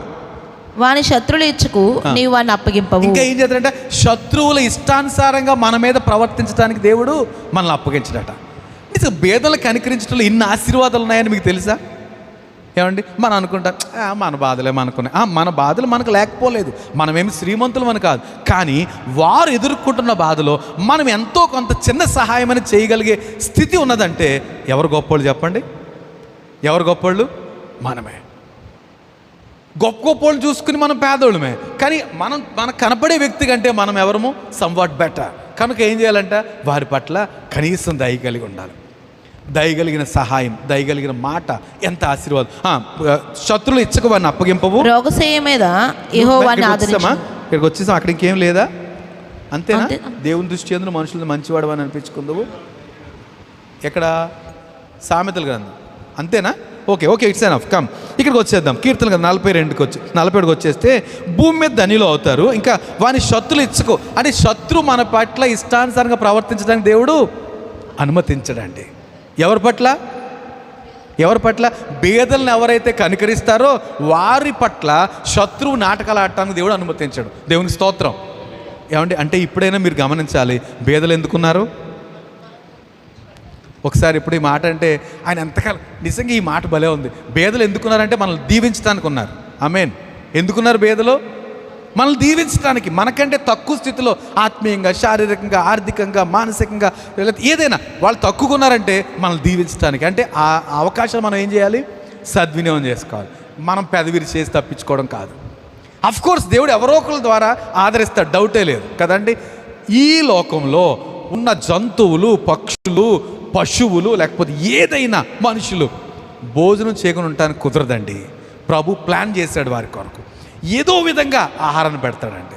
వాని శత్రువుల ఇచ్చుకు నీవు వాడిని అప్పగింపవు. ఇంకా ఏం చేస్తాడంటే, శత్రువుల ఇష్టానుసారంగా మన మీద ప్రవర్తించడానికి దేవుడు మనల్ని అప్పగించడట. నిజంగా బేదలను కనికరించడంలో ఇన్ని ఆశీర్వాదాలు ఉన్నాయని మీకు తెలుసా? ఏమండి, మనం అనుకుంటాం మన బాధలే మనకున్నాయి. మన బాధలు మనకు లేకపోలేదు, మనమేమి శ్రీమంతులు మన కాదు. కానీ వారు ఎదుర్కొంటున్న బాధలో మనం ఎంతో కొంత చిన్న సహాయం అని చేయగలిగే స్థితి ఉన్నదంటే ఎవరు గొప్పోళ్ళు చెప్పండి? ఎవరు గొప్పోళ్ళు? మనమే. గొప్ప చూసుకుని మనం పేదోళ్ళమే. కానీ మనకు కనపడే వ్యక్తి కంటే మనం ఎవరము సంవాట్ బెటర్. కనుక ఏం చేయాలంట, వారి పట్ల కనీసం దయ కలిగి ఉండాలి. దయగలిగిన సహాయం, దయగలిగిన మాట ఎంత ఆశీర్వాదం. శత్రువులు ఇచ్చక వారిని అప్పగింపవు. రోగశయ్య మీద యెహోవాను ఆదరించు. ఇక్కడికి వచ్చేసాం, అక్కడ ఇంకేం లేదా? అంతేనా? దేవుని దృష్టి యందు మనుషులను మంచివాడు అని అనిపించుకుందావు. ఎక్కడ? సామెతల గ్రంథం. అంతేనా? Okay, it's enough. కమ్, ఇక్కడికి వచ్చేద్దాం. కీర్తన కదా 42కి వచ్చేస్తే భూమి మీద ధనిలో అవుతారు. ఇంకా వాని శత్రులు ఇచ్చుకో అంటే శత్రు మన పట్ల ఇష్టానుసారంగా ప్రవర్తించడానికి దేవుడు అనుమతించడండి. ఎవరి పట్ల? బేదలను ఎవరైతే కనికరిస్తారో వారి పట్ల శత్రువు నాటకాలు ఆడటానికి దేవుడు అనుమతించాడు. దేవునికి స్తోత్రం. ఏమండి, అంటే ఇప్పుడైనా మీరు గమనించాలి, బేదలు ఎందుకున్నారు? ఒకసారి ఇప్పుడు ఈ మాట అంటే ఆయన ఎంతకాలం నిజంగా ఈ మాట భలే ఉంది. బేదలు ఎందుకున్నారంటే మనల్ని దీవించడానికి ఉన్నారు. ఆమేన్. ఎందుకున్నారు బేదలు? మనల్ని దీవించడానికి. మనకంటే తక్కువ స్థితిలో ఆత్మీయంగా, శారీరకంగా, ఆర్థికంగా, మానసికంగా ఏదైనా వాళ్ళు తక్కువకున్నారంటే మనల్ని దీవించడానికి. అంటే ఆ అవకాశాలు మనం ఏం చేయాలి? సద్వినియోగం చేసుకోవాలి. మనం పెదవిరి చేసి తప్పించుకోవడం కాదు. అఫ్కోర్స్ దేవుడు ఎవరో ఒకరి ద్వారా ఆదరిస్తాడు, డౌటే లేదు కదండి. ఈ లోకంలో ఉన్న జంతువులు, పక్షులు, పశువులు, లేకపోతే ఏదైనా మనుషులు భోజనం చేయకుండా ఉండటానికి కుదరదండి. ప్రభు ప్లాన్ చేశాడు వారి కొరకు. ఏదో విధంగా ఆహారాన్ని పెడతాడండి.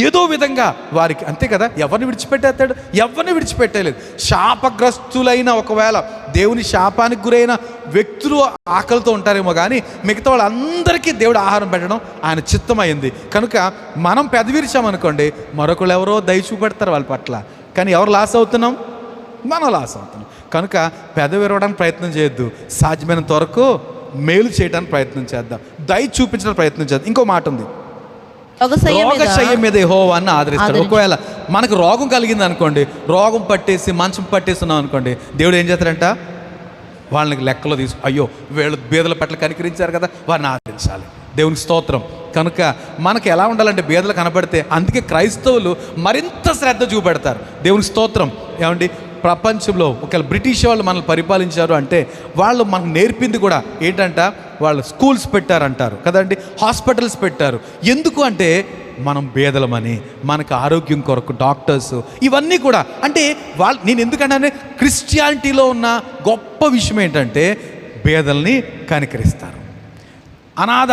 ఏదో విధంగా వారికి, అంతే కదా, ఎవరిని విడిచిపెట్టేస్తాడు? ఎవరిని విడిచిపెట్టలేదు. శాపగ్రస్తులైన, ఒకవేళ దేవుని శాపానికి గురైన వ్యక్తులు ఆకలితో ఉంటారేమో కానీ మిగతా వాళ్ళందరికీ దేవుడు ఆహారం పెట్టడం ఆయన చిత్తమైంది. కనుక మనం పెదవిరిచామనుకోండి, మరొకళ్ళు ఎవరో దయ చూపెడతారు వాళ్ళ పట్ల, కానీ ఎవరు లాస్ అవుతున్నాం? మనం లాస్ అవుతున్నాం. కనుక పెదవిరవడానికి ప్రయత్నం చేయొద్దు, సాధ్యమైనంత వరకు మేలు చేయడానికి ప్రయత్నం చేద్దాం, దయ చూపించడానికి ప్రయత్నం చేద్దాం. ఇంకో మాట ఉంది, రోగశయ్య మీద యెహోవాను ఆదరిస్తాడు. ఒకవేళ మనకు రోగం కలిగింది అనుకోండి, రోగం పట్టేసి మంచం పట్టేస్తున్నాం అనుకోండి, దేవుడు ఏం చేస్తాడంట? వాళ్ళకి లెక్కలో అయ్యో వీళ్ళు బీదల పట్ల కనికరించారు కదా, వారిని ఆదరించాలి. దేవునికి స్తోత్రం. కనుక మనకు ఎలా ఉండాలంటే, బీదలు కనబడితే, అందుకే క్రైస్తవులు మరింత శ్రద్ధ చూపెడతారు. దేవునికి స్తోత్రం. ఏమండి, ప్రపంచంలో ఒకవేళ బ్రిటిష్ వాళ్ళు మనల్ని పరిపాలించారు అంటే వాళ్ళు మనకు నేర్పింది కూడా ఏంటంట, వాళ్ళు స్కూల్స్ పెట్టారంటారు కదండి, హాస్పిటల్స్ పెట్టారు. ఎందుకు అంటే మనం బేదలమని, మనకు ఆరోగ్యం కొరకు డాక్టర్స్, ఇవన్నీ కూడా. అంటే నేను ఎందుకంటే క్రిస్టియానిటీలో ఉన్న గొప్ప విషయం ఏంటంటే బేదల్ని కనికరిస్తారు. అనాథ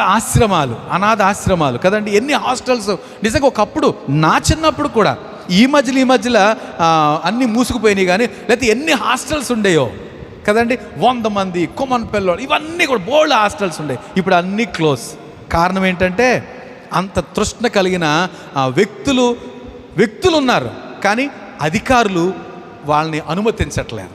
ఆశ్రమాలు కదండి, ఎన్ని హాస్టల్స్. నిజంగా ఒకప్పుడు నా చిన్నప్పుడు కూడా, ఈ మధ్యలో అన్నీ మూసుకుపోయినాయి కానీ, లేకపోతే ఎన్ని హాస్టల్స్ ఉండేయో కదండి, 100 మంది కొమ్మన్ పిల్లలు, ఇవన్నీ కూడా బోల్డ్ హాస్టల్స్ ఉండే. ఇప్పుడు అన్నీ క్లోజ్. కారణం ఏంటంటే అంత తృష్ణ కలిగిన వ్యక్తులు ఉన్నారు, కానీ అధికారులు వాళ్ళని అనుమతించట్లేదు.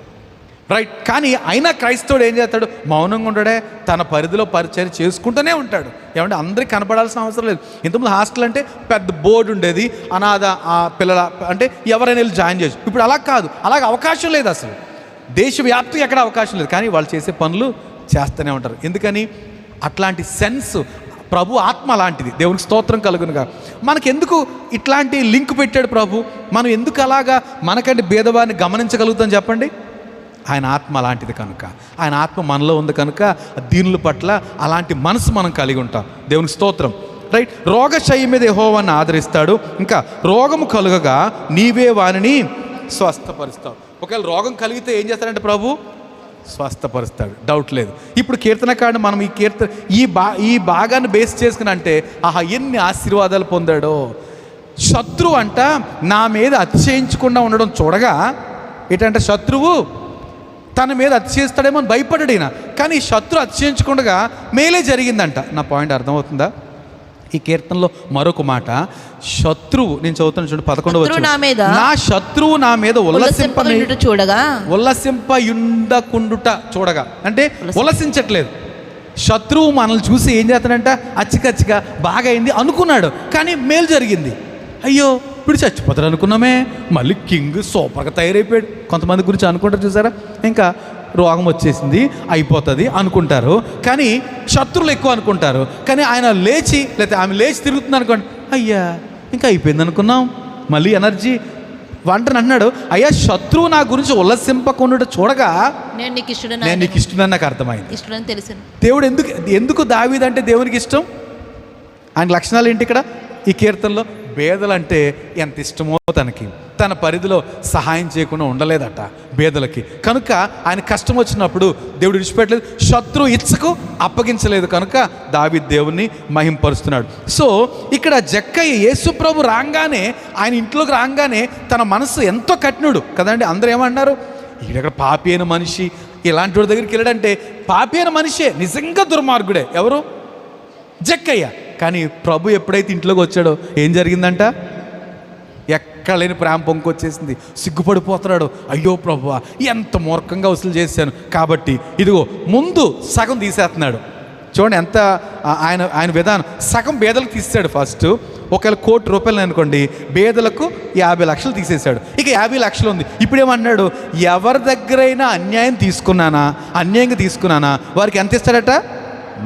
రైట్. కానీ అయినా క్రైస్తవుడు ఏం చేస్తాడు? మౌనంగా ఉండడే, తన పరిధిలో పరిచయం చేసుకుంటూనే ఉంటాడు. ఏమంటే అందరికీ కనపడాల్సిన అవసరం లేదు. ఇంతకుముందు హాస్టల్ అంటే పెద్ద బోర్డు ఉండేది, అనాథ పిల్లల అంటే ఎవరైనా వెళ్ళి జాయిన్ చేయొచ్చు. ఇప్పుడు అలా కాదు, అలాగ అవకాశం లేదు అసలు. దేశవ్యాప్తంగా ఎక్కడ అవకాశం లేదు, కానీ వాళ్ళు చేసే పనులు చేస్తూనే ఉంటారు. ఎందుకని? అట్లాంటి సెన్స్, ప్రభు ఆత్మ లాంటిది. దేవునికి స్తోత్రం కలుగునుగా. మనకెందుకు ఇట్లాంటి లింక్ పెట్టాడు ప్రభు? మనం ఎందుకు అలాగా మనకంటే భేదవాన్ని గమనించగలుగుతాం చెప్పండి? ఆయన ఆత్మ అలాంటిది కనుక, ఆయన ఆత్మ మనలో ఉంది కనుక దీనుల పట్ల అలాంటి మనసు మనం కలిగి ఉంటాం. దేవునికి స్తోత్రం. రైట్. రోగశయ్య మీద యెహోవాను ఆదరిస్తాడు. ఇంకా రోగము కలుగగా నీవే వానిని స్వస్థపరుస్తావు. ఒకవేళ రోగం కలిగితే ఏం చేస్తాడంటే ప్రభు? స్వస్థపరుస్తాడు, డౌట్ లేదు. ఇప్పుడు కీర్తనకాండ మనం ఈ భాగాన్ని బేస్ చేసుకుని అంటే ఆహా ఎన్ని ఆశీర్వాదాలు పొందాడో. శత్రువు అంట నా మీద అతిశయించకుండా ఉండడం చూడగా, ఏంటంటే శత్రువు తన మీద అతిశయిస్తాడేమో అని భయపడ్డాడు ఈయన, కానీ శత్రువు అతిశయించకుండా మేలే జరిగిందంట. నా పాయింట్ అర్థమవుతుందా? ఈ కీర్తనలో మరొక మాట, శత్రువు, నేను చదువుతాను చూడండి, 11వ వచనం, నా శత్రువు నా మీద ఉల్లసింపకుండుట చూడగా, అంటే ఉల్లసించట్లేదు. శత్రువు మనల్ని చూసి ఏం చేస్తాడంట, అచ్చికచ్చిగా బాగా అయింది అనుకున్నాడు, కానీ మేలు జరిగింది. అయ్యో ఇప్పుడు చచ్చిపోతాడు అనుకున్నామే, మళ్ళీ కింగ్ సూపర్గా తయారైపోయాడు. కొంతమంది గురించి అనుకుంటారు చూసారా, ఇంకా రోగం వచ్చేసింది అయిపోతుంది అనుకుంటారు, కానీ శత్రువులు ఎక్కువ అనుకుంటారు. కానీ ఆయన లేచి లేకపోతే ఆమె లేచి తిరుగుతుంది అనుకోండి, అయ్యా ఇంకా అయిపోయింది అనుకున్నాం, మళ్ళీ ఎనర్జీ వంటని అన్నాడు. అయ్యా శత్రువు నా గురించి ఉల్లసింపకుండా చూడగా నేను నీకు ఇష్టమని నాకు అర్థమైంది. దేవుడు ఎందుకు దావీదు అంటే దేవునికి ఇష్టం? ఆయన లక్షణాలు ఏంటి ఇక్కడ ఈ కీర్తనలో? బేదలంటే ఎంత ఇష్టమో తనకి, తన పరిధిలో సహాయం చేయకుండా ఉండలేదట బేదలకి. కనుక ఆయన కష్టం వచ్చినప్పుడు దేవుడు విడిచిపెట్టలేదు, శత్రువు ఇచ్చకు అప్పగించలేదు. కనుక దావీదు దేవుణ్ణి మహింపరుస్తున్నాడు. సో ఇక్కడ జక్కయ్య యేసుప్రభు రాగానే, ఆయన ఇంట్లోకి రాగానే తన మనసు ఎంతో కఠినుడు కదండి. అందరూ ఏమన్నారు, ఈడక్కడ పాపి అయిన మనిషి ఇలాంటి వాడి దగ్గరికి వెళ్ళాడంటే, పాపి అయిన మనిషే, నిజంగా దుర్మార్గుడే. ఎవరు? జక్కయ్య. కానీ ప్రభు ఎప్పుడైతే ఇంట్లోకి వచ్చాడో ఏం జరిగిందంట? ఎక్కడ లేని ప్రేమ పొంకొచ్చేసింది. సిగ్గుపడిపోతున్నాడు, అయ్యో ప్రభువా ఎంత మూర్ఖంగా వసూలు చేశాను, కాబట్టి ఇదిగో ముందు సగం తీసేస్తున్నాడు. చూడండి ఎంత ఆయన విధానం. సగం బేదలకు తీసాడు ఫస్ట్. ఒకవేళ ₹1,00,00,000 అనుకోండి, బేదలకు 50 లక్షలు తీసేశాడు. ఇక 50 లక్షలు ఉంది. ఇప్పుడేమన్నాడు, ఎవరి దగ్గరైనా అన్యాయంగా తీసుకున్నానా వారికి ఎంత ఇస్తాడట?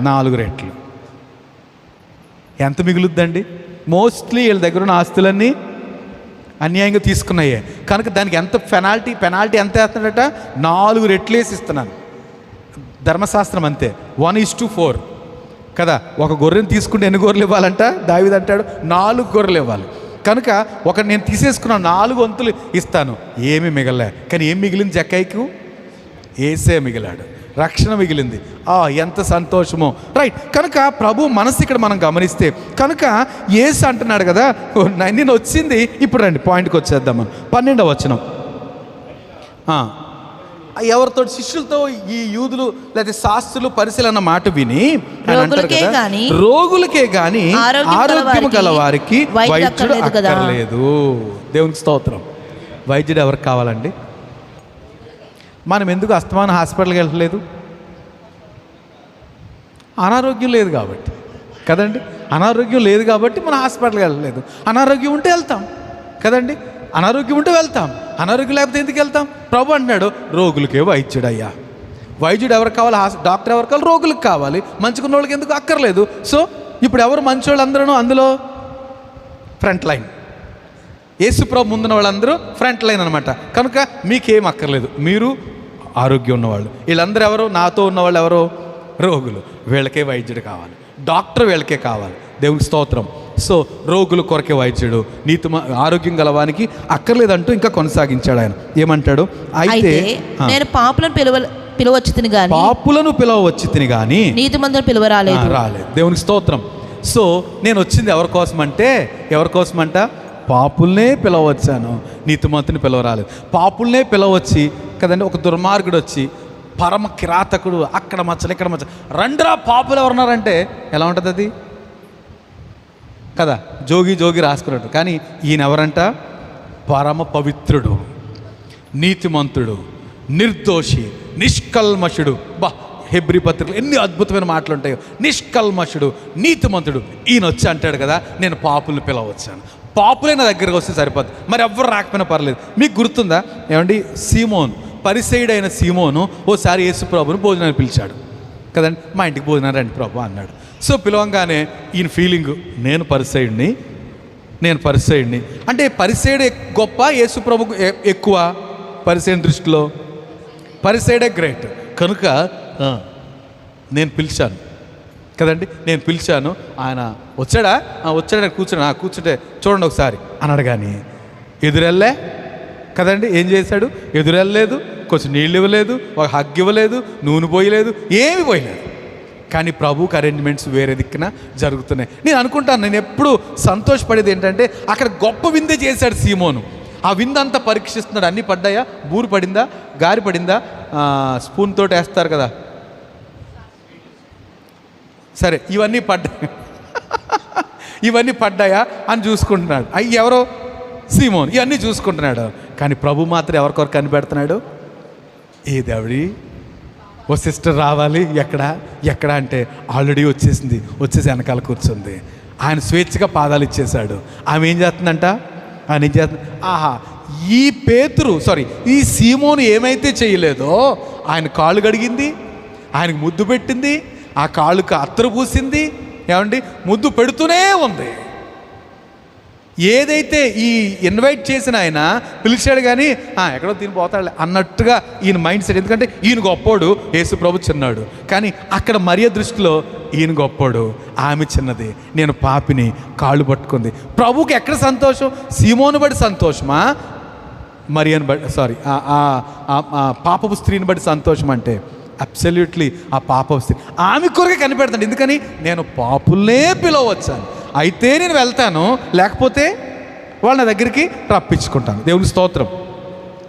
4 రెట్లు. ఎంత మిగులుద్దండి? మోస్ట్లీ వీళ్ళ దగ్గర ఉన్న ఆస్తులన్నీ అన్యాయంగా తీసుకున్నాయే కనుక దానికి ఎంత పెనాల్టీ ఎంత వేస్తున్నాడట? 4 రెట్లు వేసి ఇస్తున్నాను. ధర్మశాస్త్రం అంతే, 1:4 కదా. ఒక గొర్రెని తీసుకుంటే ఎన్ని గొర్రెలు ఇవ్వాలంట? దావీదు అంటాడు 4 గొర్రెలు ఇవ్వాలి. కనుక నేను తీసేసుకున్నాను, 4 వంతులు ఇస్తాను. ఏమీ మిగలలే. కానీ ఏం మిగిలింది జక్కయ్యకు? ఏసే మిగిలాడు. రక్షణ మిగిలింది. ఎంత సంతోషమో. రైట్. కనుక ప్రభు మనసు ఇక్కడ మనం గమనిస్తే కనుక యేసు అంటున్నాడు కదా, నేను వచ్చింది. ఇప్పుడు రండి పాయింట్కి వచ్చేద్దాం. మనం 12వ వచనం. ఎవరితో? శిష్యులతో ఈ యూదులు లేదా శాస్త్రులు పరిశీలన మాట విని రోగులకే గాని ఆరోగ్యం గల వారికి వైద్యుడు అక్కర్లేదు. దేవునికి స్తోత్రం. వైద్యుడు ఎవరికి కావాలండి? మనం ఎందుకు అస్తమానం హాస్పిటల్కి వెళ్ళలేదు? అనారోగ్యం లేదు కాబట్టి కదండి. అనారోగ్యం లేదు కాబట్టి మనం హాస్పిటల్కి వెళ్ళలేదు. అనారోగ్యం ఉంటే వెళ్తాం కదండి. అనారోగ్యం ఉంటే వెళ్తాం. అనారోగ్యం లేకపోతే ఎందుకు వెళ్తాం? ప్రభు అంటున్నాడు రోగులకే వైద్యుడు అయ్యా. వైద్యుడు ఎవరికి కావాలి? డాక్టర్ ఎవరికి కావాలి? రోగులకు కావాలి. మంచుకున్న వాళ్ళకి ఎందుకు అక్కర్లేదు. సో ఇప్పుడు ఎవరు మంచోళ్ళు? అందరూ అందులో ఫ్రంట్ లైన్. యేసు ప్రభు ముందున్న వాళ్ళందరూ ఫ్రంట్ లైన్ అనమాట. కనుక మీకేం అక్కర్లేదు, మీరు ఆరోగ్యం ఉన్నవాళ్ళు. వీళ్ళందరూ ఎవరు? నాతో ఉన్నవాళ్ళు ఎవరు? రోగులు. వీళ్ళకే వైద్యుడు కావాలి. డాక్టర్ వీళ్ళకే కావాలి. దేవునికి స్తోత్రం. సో రోగుల కొరకే వైద్యుడు, ఆరోగ్యం గలవానికి అక్కర్లేదంటూ ఇంకా కొనసాగించాడు ఆయన. ఏమంటాడు? అయితే నేను పాపులను పిలవచ్చు తిని గాని, పాపులను పిలవచ్చు తిని గాని నీతిమంతులను పిలువ రాలేదు. దేవునికి స్తోత్రం. సో నేను వచ్చింది ఎవరి కోసమంట? పాపుల్నే పిలవచ్చాను, నీతిమంతుని పిలవరాలేదు. పాపుల్నే పిలవచ్చి కదండి. ఒక దుర్మార్గుడు వచ్చి పరమ కిరాతకుడు, అక్కడ మచ్చలు ఇక్కడ మచ్చలు, రండ్రా పాపులు ఎవరున్నారంటే ఎలా ఉంటుంది అది కదా? జోగి రాసుకున్నాడు. కానీ ఈయన ఎవరంట? పరమ పవిత్రుడు, నీతిమంతుడు, నిర్దోషి, నిష్కల్మషుడు. హెబ్రీ పత్రికలు ఎన్ని అద్భుతమైన మాటలు ఉంటాయో. నిష్కల్మషుడు, నీతిమంతుడు. ఈయన వచ్చి అంటాడు కదా, నేను పాపులను పిలవచ్చాను. పాపులే నా దగ్గరకు వస్తే సరిపోదు, మరి ఎవ్వరు రాకపోయినా పర్లేదు. మీకు గుర్తుందా ఏమండి? సీమోను, పరిసయ్యుడైన సీమోను ఓసారి యేసు ప్రభుని భోజనాన్ని పిలిచాడు కదండి. మా ఇంటికి భోజనం రండి ప్రభు అన్నాడు. సో పిలవంగానే ఈయన ఫీలింగు, నేను పరిసయ్యుడిని అంటే పరిసయ్యుడే గొప్ప, యేసు ప్రభు ఎక్కువ? పరిసయ్యుని దృష్టిలో పరిసయ్యుడే గ్రేట్. కనుక నేను పిలిచాను కదండి. నేను పిలిచాను. ఆయన వచ్చాడా? కూర్చుంటే చూడండి ఒకసారి అన్నాడు. కానీ ఎదురెళ్ళే కదండి. ఏం చేశాడు? ఎదురెళ్ళలేదు, కొంచెం నీళ్ళు ఇవ్వలేదు, ఒక హగ్ ఇవ్వలేదు, నూనె పోయలేదు, ఏమి పోయలేదు. కానీ ప్రభువుకి అరేంజ్మెంట్స్ వేరే దిక్కున జరుగుతున్నాయి. నేను అనుకుంటాను, నేను ఎప్పుడు సంతోషపడేది ఏంటంటే అక్కడ గొప్ప విందే చేశాడు సీమోను. ఆ విందంతా పరీక్షిస్తున్నాడు. అన్నీ పడ్డాయా? బూరు పడిందా? గారి పడిందా? స్పూన్ తోటి వేస్తారు కదా, సరే ఇవన్నీ పడ్డాయా అని చూసుకుంటున్నాడు. ఎవరో సీమోన్ ఇవన్నీ చూసుకుంటున్నాడు. కానీ ప్రభు మాత్రం ఎవరికొరకు కనిపెడుతున్నాడు? ఏ దేవుడి, ఓ సిస్టర్ రావాలి. ఎక్కడ అంటే ఆల్రెడీ వచ్చేసి వెనకాల కూర్చుంది. ఆయన స్వేచ్ఛగా పాదాలు ఇచ్చేశాడు. ఆమె ఏం చేస్తుందంట? ఈ సీమోను ఏమైతే చేయలేదో ఆయన కాళ్ళు కడిగింది, ఆయనకు ముద్దు పెట్టింది, ఆ కాళ్ళుకు అత్తరు పూసింది. ఏమండి? ముద్దు పెడుతూనే ఉంది. ఏదైతే ఈ ఇన్వైట్ చేసిన ఆయన పిలిచాడు కానీ ఎక్కడో తినిపోతాడు అన్నట్టుగా ఈయన మైండ్ సెట్. ఎందుకంటే ఈయన గొప్పోడు, యేసు ప్రభు చిన్నాడు. కానీ అక్కడ మరియ దృష్టిలో ఈయన గొప్పోడు, ఆమె చిన్నది, నేను పాపిని, కాళ్ళు పట్టుకుంది. ప్రభుకి ఎక్కడ సంతోషం? సీమోను బట్టి సంతోషమా? మరియను బట్టి పాపపు స్త్రీని బట్టి సంతోషం అంటే అబ్సల్యూట్లీ ఆ పాపపు స్త్రీ. ఆమె కొరకే కనిపెడతాను. ఎందుకని? నేను పాపుల్నే పిలవచ్చాను. అయితే నేను వెళ్తాను, లేకపోతే వాళ్ళ నా దగ్గరికి రప్పించుకుంటాను. దేవుని స్తోత్రం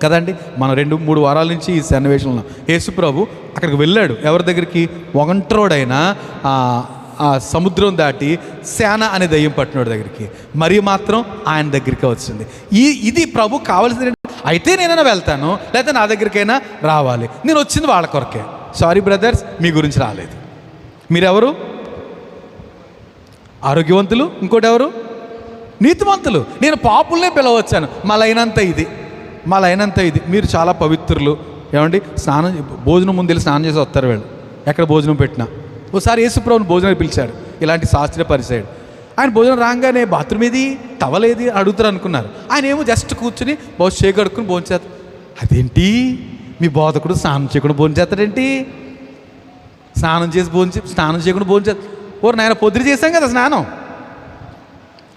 కదండి. మనం 2-3 వారాల నుంచి ఈ సన్నివేశంలో యేసు ప్రభు అక్కడికి వెళ్ళాడు. ఎవరి దగ్గరికి? ఒంటరోడైన ఆ సముద్రం దాటి శానా అనే దయ్యం పట్టినోడి దగ్గరికి. మరి మాత్రం ఆయన దగ్గరికి వచ్చింది. ఇది ప్రభు కావాల్సింది. అయితే నేనైనా వెళ్తాను, లేకపోతే నా దగ్గరికైనా రావాలి. నేను వచ్చింది వాళ్ళ కొరకే. సారీ బ్రదర్స్, మీ గురించి రాలేదు. మీరెవరు? ఆరోగ్యవంతులు. ఇంకోటి ఎవరు? నీతిమంతులు. నేను పాపుల్నే పిలవచ్చాను. మలైనంత ఇది. మీరు చాలా పవిత్రులు. ఏమండి? భోజనం ముందు వెళ్ళి స్నానం చేసి వస్తారు వీళ్ళు, ఎక్కడ భోజనం పెట్టినా. ఓసారి యేసుప్రభుని భోజనాన్ని పిలిచాడు ఇలాంటి శాస్త్రీయ పరిసయ్యుడు. ఆయన భోజనం రాగానే బాత్రూమ్ ఏది, టవలేది అడుగుతారు అనుకున్నారు. ఆయన ఏమో జస్ట్ కూర్చుని చేయగడుక్కుని భోంచేస్తారు. అదేంటి మీ బోధకుడు స్నానం చేయకుండా భోంచేస్తాడేంటి? స్నానం చేయకుండా భోంచేస్తారు. నాయన పొద్దున చేశాం కదా స్నానం,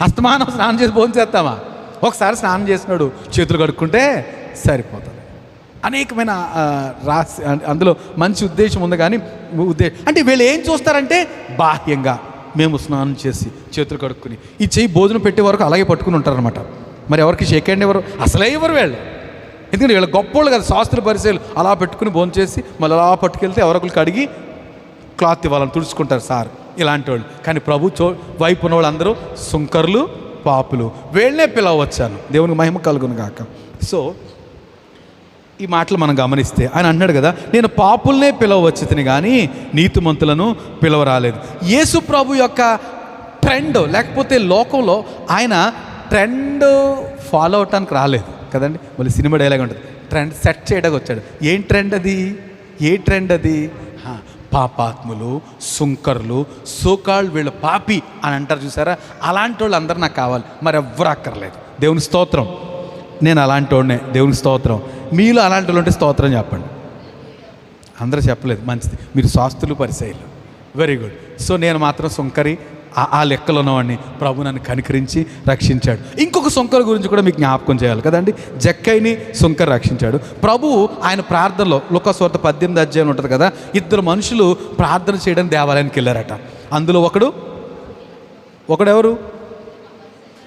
అస్తమానం స్నానం చేసి భోంచేస్తామా? ఒకసారి స్నానం చేసినాడు, చేతులు కడుక్కుంటే సరిపోతుంది. అనేకమైన రాసి అందులో మంచి ఉద్దేశం ఉంది, కానీ అంటే వీళ్ళు ఏం చూస్తారంటే బాహ్యంగా మేము స్నానం చేసి చేతులు కడుక్కుని ఈ చెయ్యి భోజనం పెట్టే వరకు అలాగే పట్టుకుని ఉంటారనమాట. మరి ఎవరికి షేక్ హ్యాండ్ ఎవరు అసలే ఎవరు వీళ్ళు, ఎందుకంటే వీళ్ళు గొప్పోళ్ళు కదా, శాస్త్ర పరిచయాలు అలా పెట్టుకుని భోజనం చేసి మళ్ళీ అలా పట్టుకెళ్తే ఎవరొకరికి అడిగి క్లాత్ ఇవ్వాలని తుడుచుకుంటారు సార్ ఇలాంటి వాళ్ళు. కానీ ప్రభు వైపు ఉన్న వాళ్ళు అందరూ సుంకర్లు, పాపులు, వీళ్ళనే పిలవచ్చాను, దేవునికి మహిమ కలుగును గాక. సో ఈ మాటలు మనం గమనిస్తే ఆయన అన్నాడు కదా, నేను పాపుల్నే పిలవచ్చుతిని కానీ నీతిమంతులను పిలవరాలేదు. యేసు ప్రభు యొక్క ట్రెండ్, లేకపోతే లోకంలో ఆయన ట్రెండ్ ఫాలో అవటానికి రాలేదు కదండి. మళ్ళీ సినిమా డైలాగ్ ఉంటుంది, ట్రెండ్ సెట్ చేయడానికి వచ్చాడు. ఏం ట్రెండ్ అది? ఏ ట్రెండ్ అది? పాపాత్ములు, సుంకర్లు, సోకాళ్ళు, వీళ్ళు పాపి అని అంటారు చూసారా, అలాంటి వాళ్ళు అందరూ నాకు కావాలి, మరి ఎవ్వరు అక్కర్లేదు. దేవుని స్తోత్రం, నేను అలాంటి వాడినే, దేవుని స్తోత్రం. మీలో అలాంటి వాళ్ళు ఉంటే స్తోత్రం చెప్పండి. అందరూ చెప్పలేదు, మంచిది, మీరు శాస్త్రులు పరిచయాలు, వెరీ గుడ్. సో నేను మాత్రం సుంకరి, ఆ లెక్కలో ఉన్నవాడిని. ప్రభు నన్ను కనికరించి రక్షించాడు. ఇంకొక సుంకర్ గురించి కూడా మీకు జ్ఞాపకం చేయాలి కదండి. జక్కైని సుంకర్ రక్షించాడు. ప్రభు ఆయన ప్రార్థనలో లూకా సువార్త 18వ అధ్యాయం ఉంటుంది కదా, ఇద్దరు మనుషులు ప్రార్థన చేయడానికి దేవాలయానికి వెళ్ళారట. అందులో ఒకడెవరు?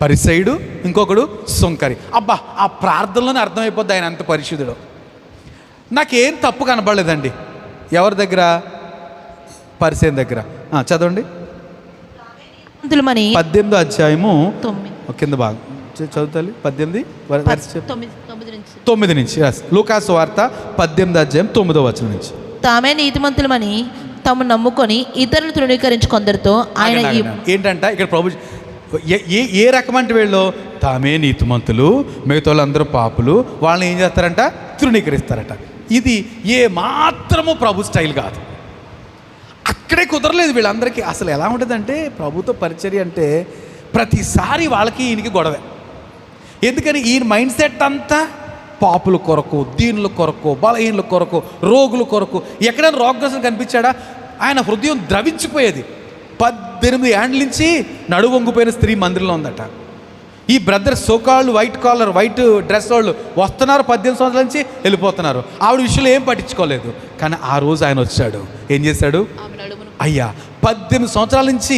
పరిసయుడు, ఇంకొకడు సుంకరి. అబ్బా, ఆ ప్రార్థనలోనే అర్థమైపోద్ది ఆయన అంత పరిశుద్ధుడు. నాకేం తప్పు కనపడలేదండి. ఎవరి దగ్గర? పరిసయుని దగ్గర. చదవండి 18వ అధ్యాయము కింద భాగం చదువుతాలి. 9 నుంచి లూకా సువార్త 18వ అధ్యాయం 9వ వచనం నుంచి. తామే నీతిమంతులమని తాము నమ్ముకొని ఇతరులు తృణీకరించి కొందరితో ఆయన ఏంటంట ఇక్కడ ప్రభు ఏ రకమంటే వీళ్ళు తామే నీతిమంతులు, మిగతా వాళ్ళందరూ పాపులు, వాళ్ళని ఏం చేస్తారంట? తృణీకరిస్తారట. ఇది ఏ మాత్రము ప్రభు స్టైల్ కాదు. అక్కడే కుదరలేదు వీళ్ళందరికీ. అసలు ఎలా ఉంటుందంటే ప్రభుత్వ పరిచర్య అంటే ప్రతిసారి వాళ్ళకి ఈయనకి గొడవే. ఎందుకని ఈయన మైండ్ సెట్ అంతా పాపుల కొరకు, దీనుల కొరకు, బలహీనుల కొరకు, రోగుల కొరకు. ఎక్కడైనా రోగగ్రస్తం కనిపించాడా? ఆయన హృదయం ద్రవించిపోయేది. 18 ఏళ్ళ నుంచి నడువు వంగిపోయిన స్త్రీ మందిరంలో ఉందట. ఈ బ్రదర్ సోకాళ్ళు వైట్ కాలర్, వైట్ డ్రెస్ వాళ్ళు వస్తున్నారు, 18 సంవత్సరాల నుంచి వెళ్ళిపోతున్నారు. ఆవిడ విషయంలో ఏం పట్టించుకోలేదు. కానీ ఆ రోజు ఆయన వచ్చాడు. ఏం చేశాడు? అయ్యా, 18 సంవత్సరాల నుంచి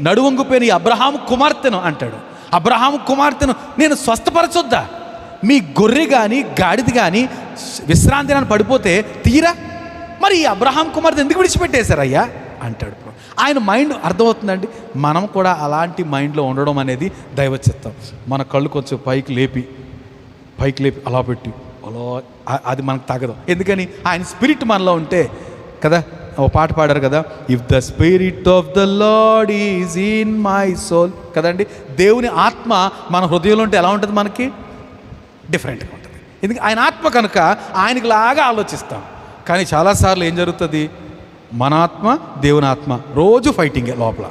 నడువంగిపోయిన ఈ అబ్రహాము కుమార్తెను అంటాడు. అబ్రహాము కుమార్తెను నేను స్వస్థపరచొద్దా? మీ గొర్రె కానీ గాడిద కానీ విశ్రాంతి అని పడిపోతే తీరా, మరి ఈ అబ్రహాం కుమార్తె ఎందుకు విడిచిపెట్టేశారయ్యా అంటాడు. ఆయన మైండ్ అర్థమవుతుందండి. మనం కూడా అలాంటి మైండ్లో ఉండడం అనేది దైవ చిత్తం. మన కళ్ళు కొంచెం పైకి లేపి అలా పెట్టి అలా, అది మనకు తగదు. ఎందుకని ఆయన స్పిరిట్ మనలో ఉంటే కదా. ఓ పాట పాడారు కదా, if the spirit of the lord is in my soul కదండి. దేవుని ఆత్మ మన హృదయంలో ఉంటే ఎలా ఉంటుంది? మనకి డిఫరెంట్గా ఉంటుంది. ఎందుకంటే ఆయన ఆత్మ కనుక ఆయనకి లాగా ఆలోచిస్తాం. కానీ చాలాసార్లు ఏం జరుగుతుంది? మన ఆత్మ, దేవుని ఆత్మ రోజు ఫైటింగే లోపల.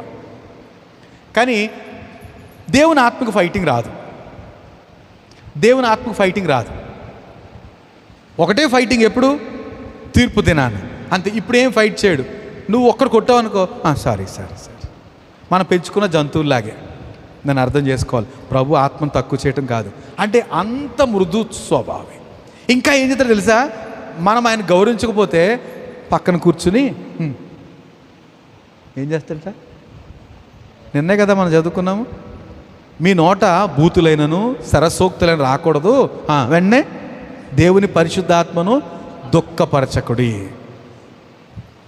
కానీ దేవుని ఆత్మకు ఫైటింగ్ రాదు. దేవుని ఆత్మకు ఫైటింగ్ రాదు. ఒకటే ఫైటింగ్ ఎప్పుడు? తీర్పు దినాన్ని అంతే. ఇప్పుడు ఏం ఫైట్ చేయడు. నువ్వు ఒక్కరు కొట్టావు అనుకో, సారీ మనం పెంచుకున్న జంతువుల్లాగే. నేను అర్థం చేసుకోవాలి. ప్రభు ఆత్మను తక్కువ చేయటం కాదు, అంటే అంత మృదు స్వభావి. ఇంకా ఏం చేస్తారో తెలుసా? మనం ఆయన గౌరవించకపోతే పక్కన కూర్చుని ఏం చేస్తాడట? నిన్నే కదా మనం చదువుకున్నాము, మీ నోట బూతులైనను సరసోక్తులైన రాకూడదు, వెంటనే దేవుని పరిశుద్ధాత్మను దుఃఖపరచకుడి.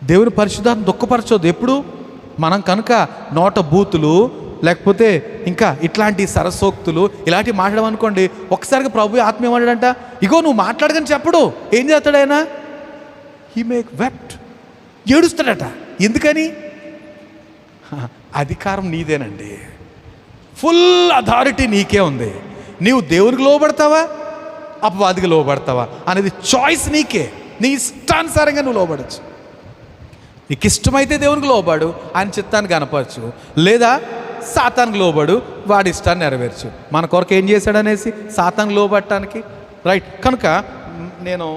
దేవుని పరిశుద్ధాత్మ దుఃఖపరచొద్దు. ఎప్పుడు? మనం కనుక నోట బూతులు లేకపోతే ఇంకా ఇట్లాంటి సరసోక్తులు ఇలాంటివి మాట్లాడమనుకోండి, ఒకసారిగా ప్రభు ఆత్మ ఏమంటాడంట, ఇగో నువ్వు మాట్లాడకని చెప్పడు. ఏం చేస్తాడు ఆయన? హీ మేక్ వెప్ట్, ఏడుస్తాడట. ఎందుకని? అధికారం నీదేనండి, ఫుల్ అథారిటీ నీకే ఉంది. నీవు దేవునికి లోబడతావా, అపవాదికి లోబడతావా అనేది చాయిస్ నీకే. నీ ఇష్టానుసారంగా నువ్వు లోబడచ్చు. నీకు ఇష్టమైతే దేవునికి లోబడు, ఆయన చిత్తాన్ని కనపరచు, లేదా సాతానికి లోబడు, వాడి ఇష్టాన్ని నెరవేర్చు. మన కొరకు ఏం చేశాడు అనేసి సాతానికి లోబడటానికి రైట్. కనుక నేను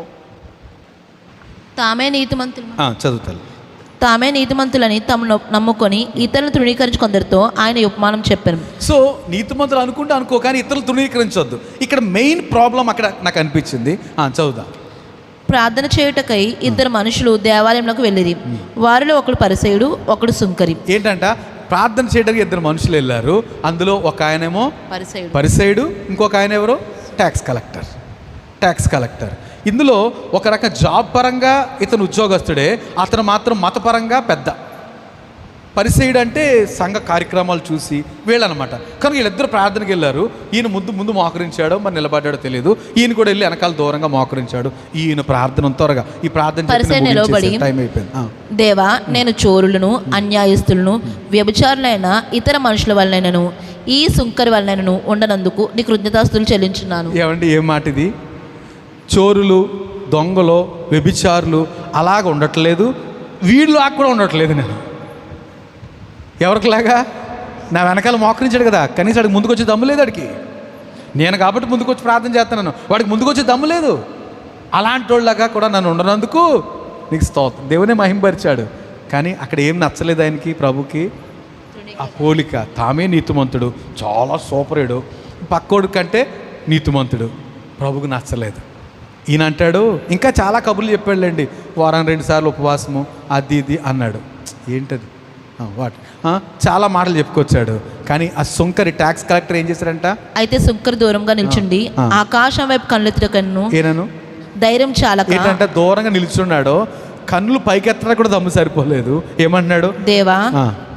తామే నీతిమంతులు చదువుతాను. తామే నీతిమంతులని తమ నమ్ముకొని ఇతరులను తృణీకరించుకొందరితో ఆయన ఉపమానం చెప్పారు. సో నీతిమంతులు అనుకుంటే అనుకో, కానీ ఇతరులు తృణీకరించొద్దు. ఇక్కడ మెయిన్ ప్రాబ్లం అక్కడ నాకు అనిపించింది. చదువుదాం. ప్రార్థన చేయుటకై ఇద్దరు మనుషులు దేవాలయంలోకి వెళ్ళిరి. వారిలో ఒకడు పరిసయుడు, ఒకడు సుంకరి. ఏంటంట, ప్రార్థన చేయడానికి ఇద్దరు మనుషులు వెళ్ళారు. అందులో ఒక ఆయనేమో పరిసయుడు, పరిసయుడు, ఇంకొక ఆయన ఎవరు, ట్యాక్స్ కలెక్టర్. ఇందులో ఒక రకం జాబ్ పరంగా ఇతను ఉద్యోగస్తుడే, అతను మాత్రం మతపరంగా పెద్ద. పరిసయుడు అంటే సంఘ కార్యక్రమాలు చూసి వీళ్ళనమాట. కనుక వీళ్ళిద్దరు ప్రార్థనకి వెళ్ళారు. ఈయన ముందు మోకరించాడో మరి నిలబడ్డాడో తెలియదు. ఈయన కూడా వెళ్ళి వెనకాల దూరంగా మోకరించాడు. ఈయన ప్రార్థన త్వరగా ఈ ప్రార్థన టైం అయిపోయింది. దేవా, నేను చోరులను, అన్యాయస్తులను, వ్యభిచారులైన ఇతర మనుషుల వలనైనను ఈ సుంకరి వలనైనను ఉండనందుకు నీ కృతజ్ఞతాస్తుతులు చెల్లించున్నాను. ఏమండి, ఏం మాట ఇది? చోరులు, దొంగలు, వ్యభిచారులు అలాగ ఉండట్లేదు, వీళ్ళు కూడా ఉండట్లేదు. నేను ఎవరికిలాగా నా వెనకాల మోకరించాడు కదా, కనీసం వాడికి ముందుకు వచ్చే దమ్ము లేదు. వాడికి నేను కాబట్టి ముందుకు వచ్చి ప్రార్థన చేస్తున్నాను, వాడికి ముందుకు వచ్చే దమ్ము లేదు. అలాంటి వాళ్ళగా కూడా నన్ను ఉండనందుకు నీకు స్తోత్రం. దేవునే మహింపరిచాడు. కానీ అక్కడ ఏం నచ్చలేదు ఆయనకి, ప్రభుకి. ఆ పోలిక, తామే నీతిమంతుడు, చాలా సూపరేడు, పక్కోడు కంటే నీతిమంతుడు, ప్రభుకు నచ్చలేదు. ఈయన అంటాడు, ఇంకా చాలా కబుర్లు చెప్పాడులేండి, వారం 2 సార్లు ఉపవాసము, అది ఇది అన్నాడు. ఏంటది చాలా మాటలు చెప్పుకొచ్చాడు. కానీ ఆ సుంకరి ట్యాక్స్ కలెక్టర్ ఏం చేశాడంట, అయితే సుంకరి దూరంగా నిల్చుండి ఆకాశం వైపు కన్నులెత్తుటకన్ను ఏనను ధైర్యం చాలక ఏంటంటే దూరంగా నిల్చున్నాడు, కన్నులు పైకెత్తడా కూడా దమ్ము సరిపోలేదు. ఏమన్నాడు, దేవా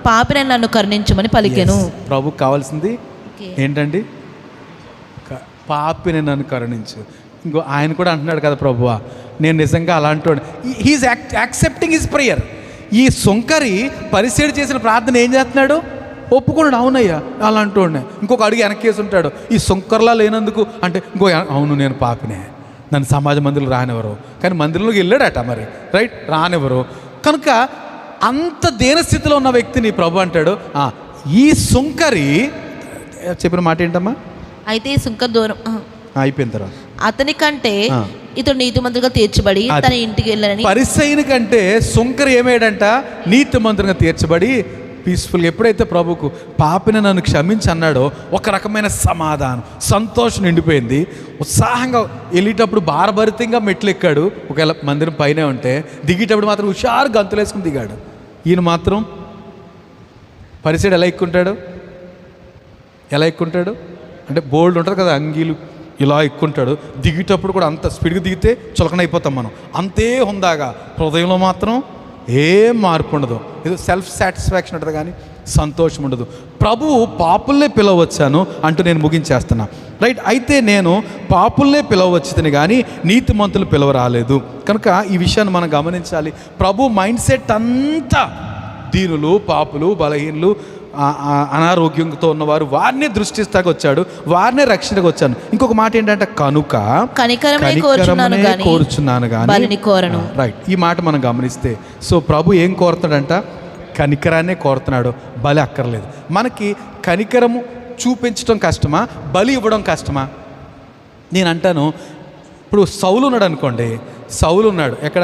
పాపిని నన్ను కరుణించమని పలికెను. ప్రభుకు కావాల్సింది ఏంటండి, పాపిని నన్ను కరుణించు. ఇంకో ఆయన కూడా అంటున్నాడు కదా, ప్రభువా నేను నిజంగా అలాంటి వాడు. He is accepting his prayer. ఈ సుంకరి పరిసయుడు చేసిన ప్రార్థన ఏం చేస్తున్నాడు, ఒప్పుకున్నాడు. అవునయ్యా అలాంటి వాడినే. ఇంకొక అడుగు వెనక్కేసి ఉంటాడు, ఈ సుంకర్లా లేనందుకు అంటే ఇంకో అవును నేను పాపినే, నన్ను సమాజ మందిరంలో రానివ్వరు. కానీ మందిరంలోకి వెళ్ళాడట, మరి రైట్ రానివ్వరు. కనుక అంత దీనస్థితిలో ఉన్న వ్యక్తిని ప్రభు అంటాడు, ఈ సుంకరి చెప్పిన మాట ఏంటమ్మా, అయితే ఈ సుంకరి దూరం అయిపోయిన తర్వాత అతని కంటే ఇతడు నీతిమంతుడిగా తీర్చబడి తన ఇంటికి వెళ్ళాలని. పరిసయుని కంటే సుంకరి ఏమయ్యాడంట, నీతిమంతుడిగా తీర్చబడి పీస్ఫుల్గా. ఎప్పుడైతే ప్రభుకు పాపిని నన్ను క్షమించి అన్నాడో ఒక రకమైన సమాధానం, సంతోషం నిండిపోయింది. ఉత్సాహంగా వెళ్ళేటప్పుడు భారభరితంగా మెట్లు ఎక్కాడు. ఒకవేళ మందిరం పైనే ఉంటే దిగేటప్పుడు మాత్రం హుషారు గంతులేసుకుని దిగాడు. ఈయన మాత్రం పరిసయుడు ఎలా ఎక్కుంటాడు అంటే బోల్డ్ ఉంటుంది కదా, అంగీలు ఇలా ఎక్కుంటాడు. దిగేటప్పుడు కూడా అంత స్పీడ్గా దిగితే చులకన అయిపోతాం మనం. అంతే హుందాగా, హృదయంలో మాత్రం ఏం మార్పు ఉండదు. ఏదో సెల్ఫ్ సాటిస్ఫాక్షన్ ఉంటుంది కానీ సంతోషం ఉండదు. ప్రభువు పాపుల్నే పిలవచ్చాను అంటూ నేను ముగించేస్తున్నా, రైట్. అయితే నేను పాపుల్నే పిలవచ్చుని కానీ నీతిమంతులు పిలవరాలేదు. కనుక ఈ విషయాన్ని మనం గమనించాలి. ప్రభు మైండ్ సెట్ అంతా దీనులు, పాపులు, బలహీనులు, అనారోగ్యంతో ఉన్నవారు, వారినే దృష్టిస్తాకు వచ్చాడు, వారినే రక్షణకు వచ్చాను. ఇంకొక మాట ఏంటంటే, కనుక కనికరమే కోరుచున్నాను కానీ కోరను. రైట్, ఈ మాట మనం గమనిస్తే సో ప్రభు ఏం కోరుతాడంట, కనికరాన్నే కోరుతున్నాడు, బలి అక్కర్లేదు. మనకి కనికరము చూపించడం కష్టమా, బలి ఇవ్వడం కష్టమా? నేను అంటాను, ఇప్పుడు సౌలు ఉన్నాడు అనుకోండి, సౌలు ఉన్నాడు ఎక్కడ,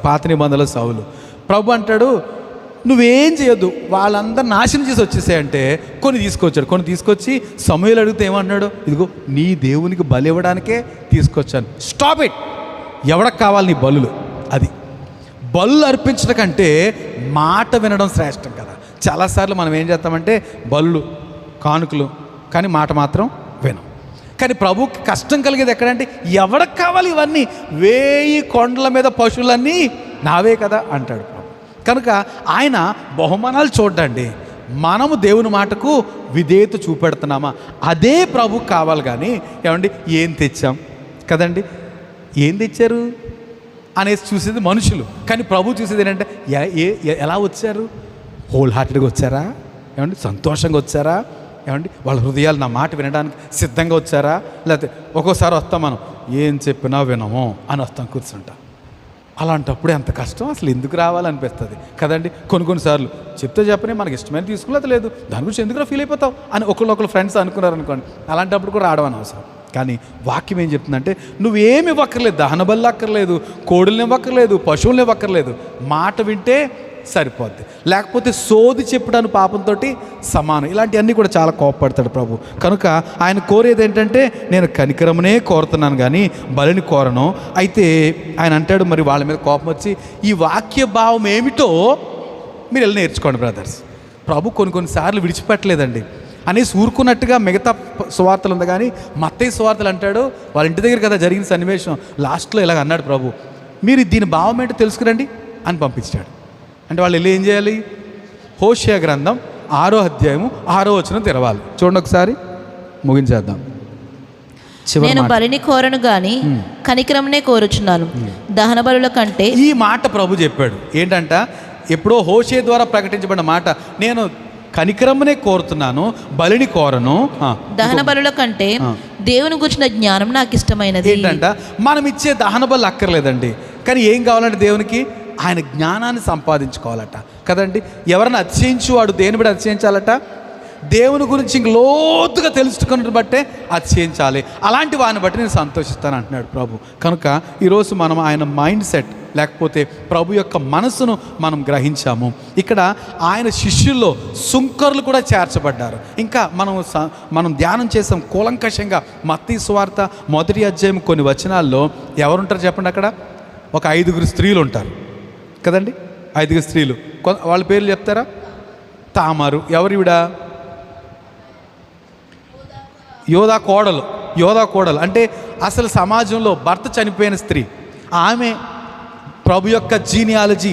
పాత నిబంధనలో సౌలు. ప్రభు అంటాడు, నువ్వేం చేయొద్దు, వాళ్ళందరూ నాశనం చేసి వచ్చేసాయంటే కొన్ని తీసుకొచ్చి సమూయేలు అడిగితే ఏమన్నాడు, ఇదిగో నీ దేవునికి బలి ఇవ్వడానికే తీసుకొచ్చాను. స్టాప్ ఇట్, ఎవడకు కావాలి నీ బలులు? అది బలు అర్పించడం కంటే మాట వినడం శ్రేష్టం కదా. చాలాసార్లు మనం ఏం చేస్తామంటే బలులు, కానుకలు, కానీ మాట మాత్రం వినం. కానీ ప్రభుకి కష్టం కలిగేది ఎక్కడంటే, ఎవడకు కావాలి ఇవన్నీ? 1000 కొండల మీద పశువులన్నీ నావే కదా అంటాడు. కనుక ఆయన బహుమానాలు చూడండి, మనము దేవుని మాటకు విధేయత చూపెడుతున్నామా, అదే ప్రభుకు కావాలి. కానీ ఏమండి ఏం తెచ్చాం కదండి, ఏం తెచ్చారు అనేసి చూసేది మనుషులు. కానీ ప్రభు చూసేది ఏంటంటే, ఎలా వచ్చారు? హోల్ హార్టెడ్గా వచ్చారా ఏమండి, సంతోషంగా వచ్చారా ఏమండి, వాళ్ళ హృదయాలు నా మాట వినడానికి సిద్ధంగా వచ్చారా? లేకపోతే ఒక్కోసారి వస్తాం మనం, ఏం చెప్పినా వినము అని వస్తాం, కూర్చుంటాం. అలాంటప్పుడు ఎంత కష్టం, అసలు ఎందుకు రావాలనిపిస్తుంది కదండి. కొన్నిసార్లు చెప్పని మనకి ఇష్టమైన తీసుకునేది లేదు, దాని గురించి ఎందుకు ఫీల్ అయిపోతావు అని ఒకళ్ళు ఫ్రెండ్స్ అనుకున్నారనుకోండి, అలాంటప్పుడు కూడా రావడం అవసరం. కానీ వాక్యం ఏం చెప్తుందంటే, నువ్వేమి ఇవ్వక్కర్లేదు, దహన బలి అక్కర్లేదు, కోడుల్ని ఇవ్వక్కర్లేదు, పశువుల్ని ఇవ్వక్కర్లేదు, మాట వింటే సరిపోద్ది, లేకపోతే సోది చెప్పడాను పాపంతో సమానం. ఇలాంటివన్నీ కూడా చాలా కోపపడతాడు ప్రభు. కనుక ఆయన కోరేది ఏంటంటే నేను కనికరమునే కోరుతున్నాను కానీ బలిని కోరను. అయితే ఆయన అంటాడు, మరి వాళ్ళ మీద కోపం వచ్చి ఈ వాక్య భావం ఏమిటో మీరు వెళ్ళి నేర్చుకోండి బ్రదర్స్. ప్రభు కొన్నిసార్లు విడిచిపెట్టలేదండి అనేసి ఊరుకున్నట్టుగా మిగతా సువార్తలు ఉంది, కానీ మత్తయి సువార్తలు అంటాడు వాళ్ళ ఇంటి దగ్గర కదా జరిగిన సన్నివేశం, లాస్ట్లో ఇలాగ అన్నాడు ప్రభు, మీరు దీని భావం ఏంటో తెలుసుకురండి అని పంపించాడు. అంటే వాళ్ళు వెళ్ళి ఏం చేయాలి? హోషేయ గ్రంథం 6వ అధ్యాయము 6వ వచనం తెరవాలి. చూడండి ఒకసారి, ముగించేద్దాం. నేను బలిని కోరను గాని కనికరమునే కోరుచున్నాను, దహన బలుల కంటే. ఈ మాట ప్రభు చెప్పాడు ఏంటంట, ఎప్పుడో హోషేయ ద్వారా ప్రకటించబడిన మాట, నేను కనికరమునే కోరుతున్నాను బలిని కోరను. దహన బలుల కంటే దేవుని గురించిన జ్ఞానం నాకు ఇష్టమైనది. ఏంటంట, మనం ఇచ్చే దహన బలు అక్కర్లేదండి, కానీ ఏం కావాలంటే దేవునికి ఆయన జ్ఞానాన్ని సంపాదించుకోవాలట కదండి. ఎవరైనా అతిశయించు వాడు దేని బట్టి అతిశయించాలట? దేవుని గురించి ఇంక లోతుగా తెలుసుకున్నట్టు బట్టే అతిశయించాలి. అలాంటి వాడిని బట్టి నేను సంతోషిస్తాను అంటున్నాడు ప్రభు. కనుక ఈరోజు మనం ఆయన మైండ్ సెట్ లేకపోతే ప్రభు యొక్క మనసును మనం గ్రహించాము. ఇక్కడ ఆయన శిష్యుల్లో సుంకరులు కూడా చేర్చబడ్డారు. ఇంకా మనం ధ్యానం చేసాం కూలంకషంగా మత్తయి సువార్త 1వ అధ్యాయం కొన్ని వచనాల్లో ఎవరుంటారు చెప్పండి? అక్కడ ఒక 5గురు స్త్రీలు ఉంటారు కదండి. 5గురు స్త్రీలు, వాళ్ళ పేర్లు చెప్తారా? తామారు, ఎవరివిడ? యోధా కోడలు అంటే అసలు సమాజంలో భర్త చనిపోయిన స్త్రీ. ఆమె ప్రభు యొక్క జీనియాలజీ,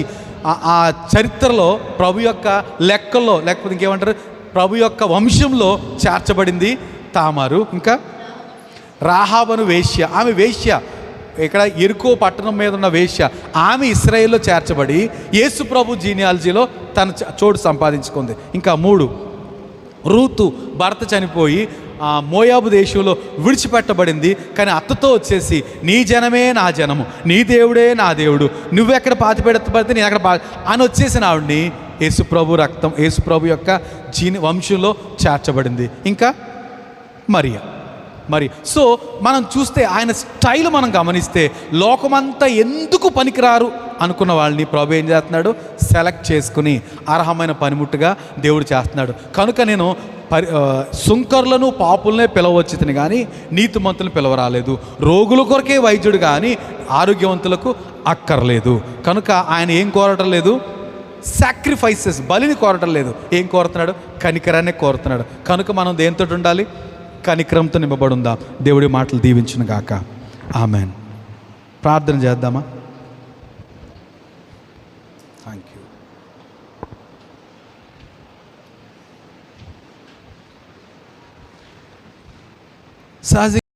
ఆ చరిత్రలో ప్రభు యొక్క లెక్కల్లో, లేకపోతే ఇంకేమంటారు, ప్రభు యొక్క వంశంలో చేర్చబడింది తామారు. ఇంకా రాహాబను వేశ్య, ఆమె వేశ్య, ఇక్కడ ఎరుకో పట్టణం మీద ఉన్న వేశ్య. ఆమె ఇశ్రాయేల్లో చేర్చబడి యేసు ప్రభు జీనియాలజీలో తన చోటు సంపాదించుకుంది. ఇంకా 3 రూతు, భర్త చనిపోయి మోయాబు దేశంలో విడిచిపెట్టబడింది, కానీ అత్తతో వచ్చేసి నీ జనమే నా జనము, నీ దేవుడే నా దేవుడు, నువ్వెక్కడ పాతిపెట్టబడితే నేను అక్కడ అని వచ్చేసిన ఆవిడ్ని యేసుప్రభు రక్తం, యేసుప్రభు యొక్క వంశంలో చేర్చబడింది. ఇంకా మరి సో మనం చూస్తే ఆయన స్టైల్ మనం గమనిస్తే లోకమంతా ఎందుకు పనికిరారు అనుకున్న వాళ్ళని ప్రభు ఏం చేస్తున్నాడు? సెలెక్ట్ చేసుకుని అర్హమైన పనిముట్టుగా దేవుడు చేస్తున్నాడు. కనుక నేను సుంకరులను పాపులనే పిలవచ్చుని కానీ నీతిమంతులను పిలవరాలేదు, రోగుల కొరకే వైద్యుడు కానీ ఆరోగ్యవంతులకు అక్కర్లేదు. కనుక ఆయన ఏం కోరటం లేదు? సాక్రిఫైసెస్, బలిని కోరటం లేదు. ఏం కోరుతున్నాడు? కనికరాన్ని కోరుతున్నాడు. కనుక మనం దేంతో ఉండాలి? కనికరంతో నింపబడి ఉందాం. దేవుడి మాటలు దీవించును గాక. ఆమెన్. ప్రార్థన చేద్దామా? Thank you. సహజంగా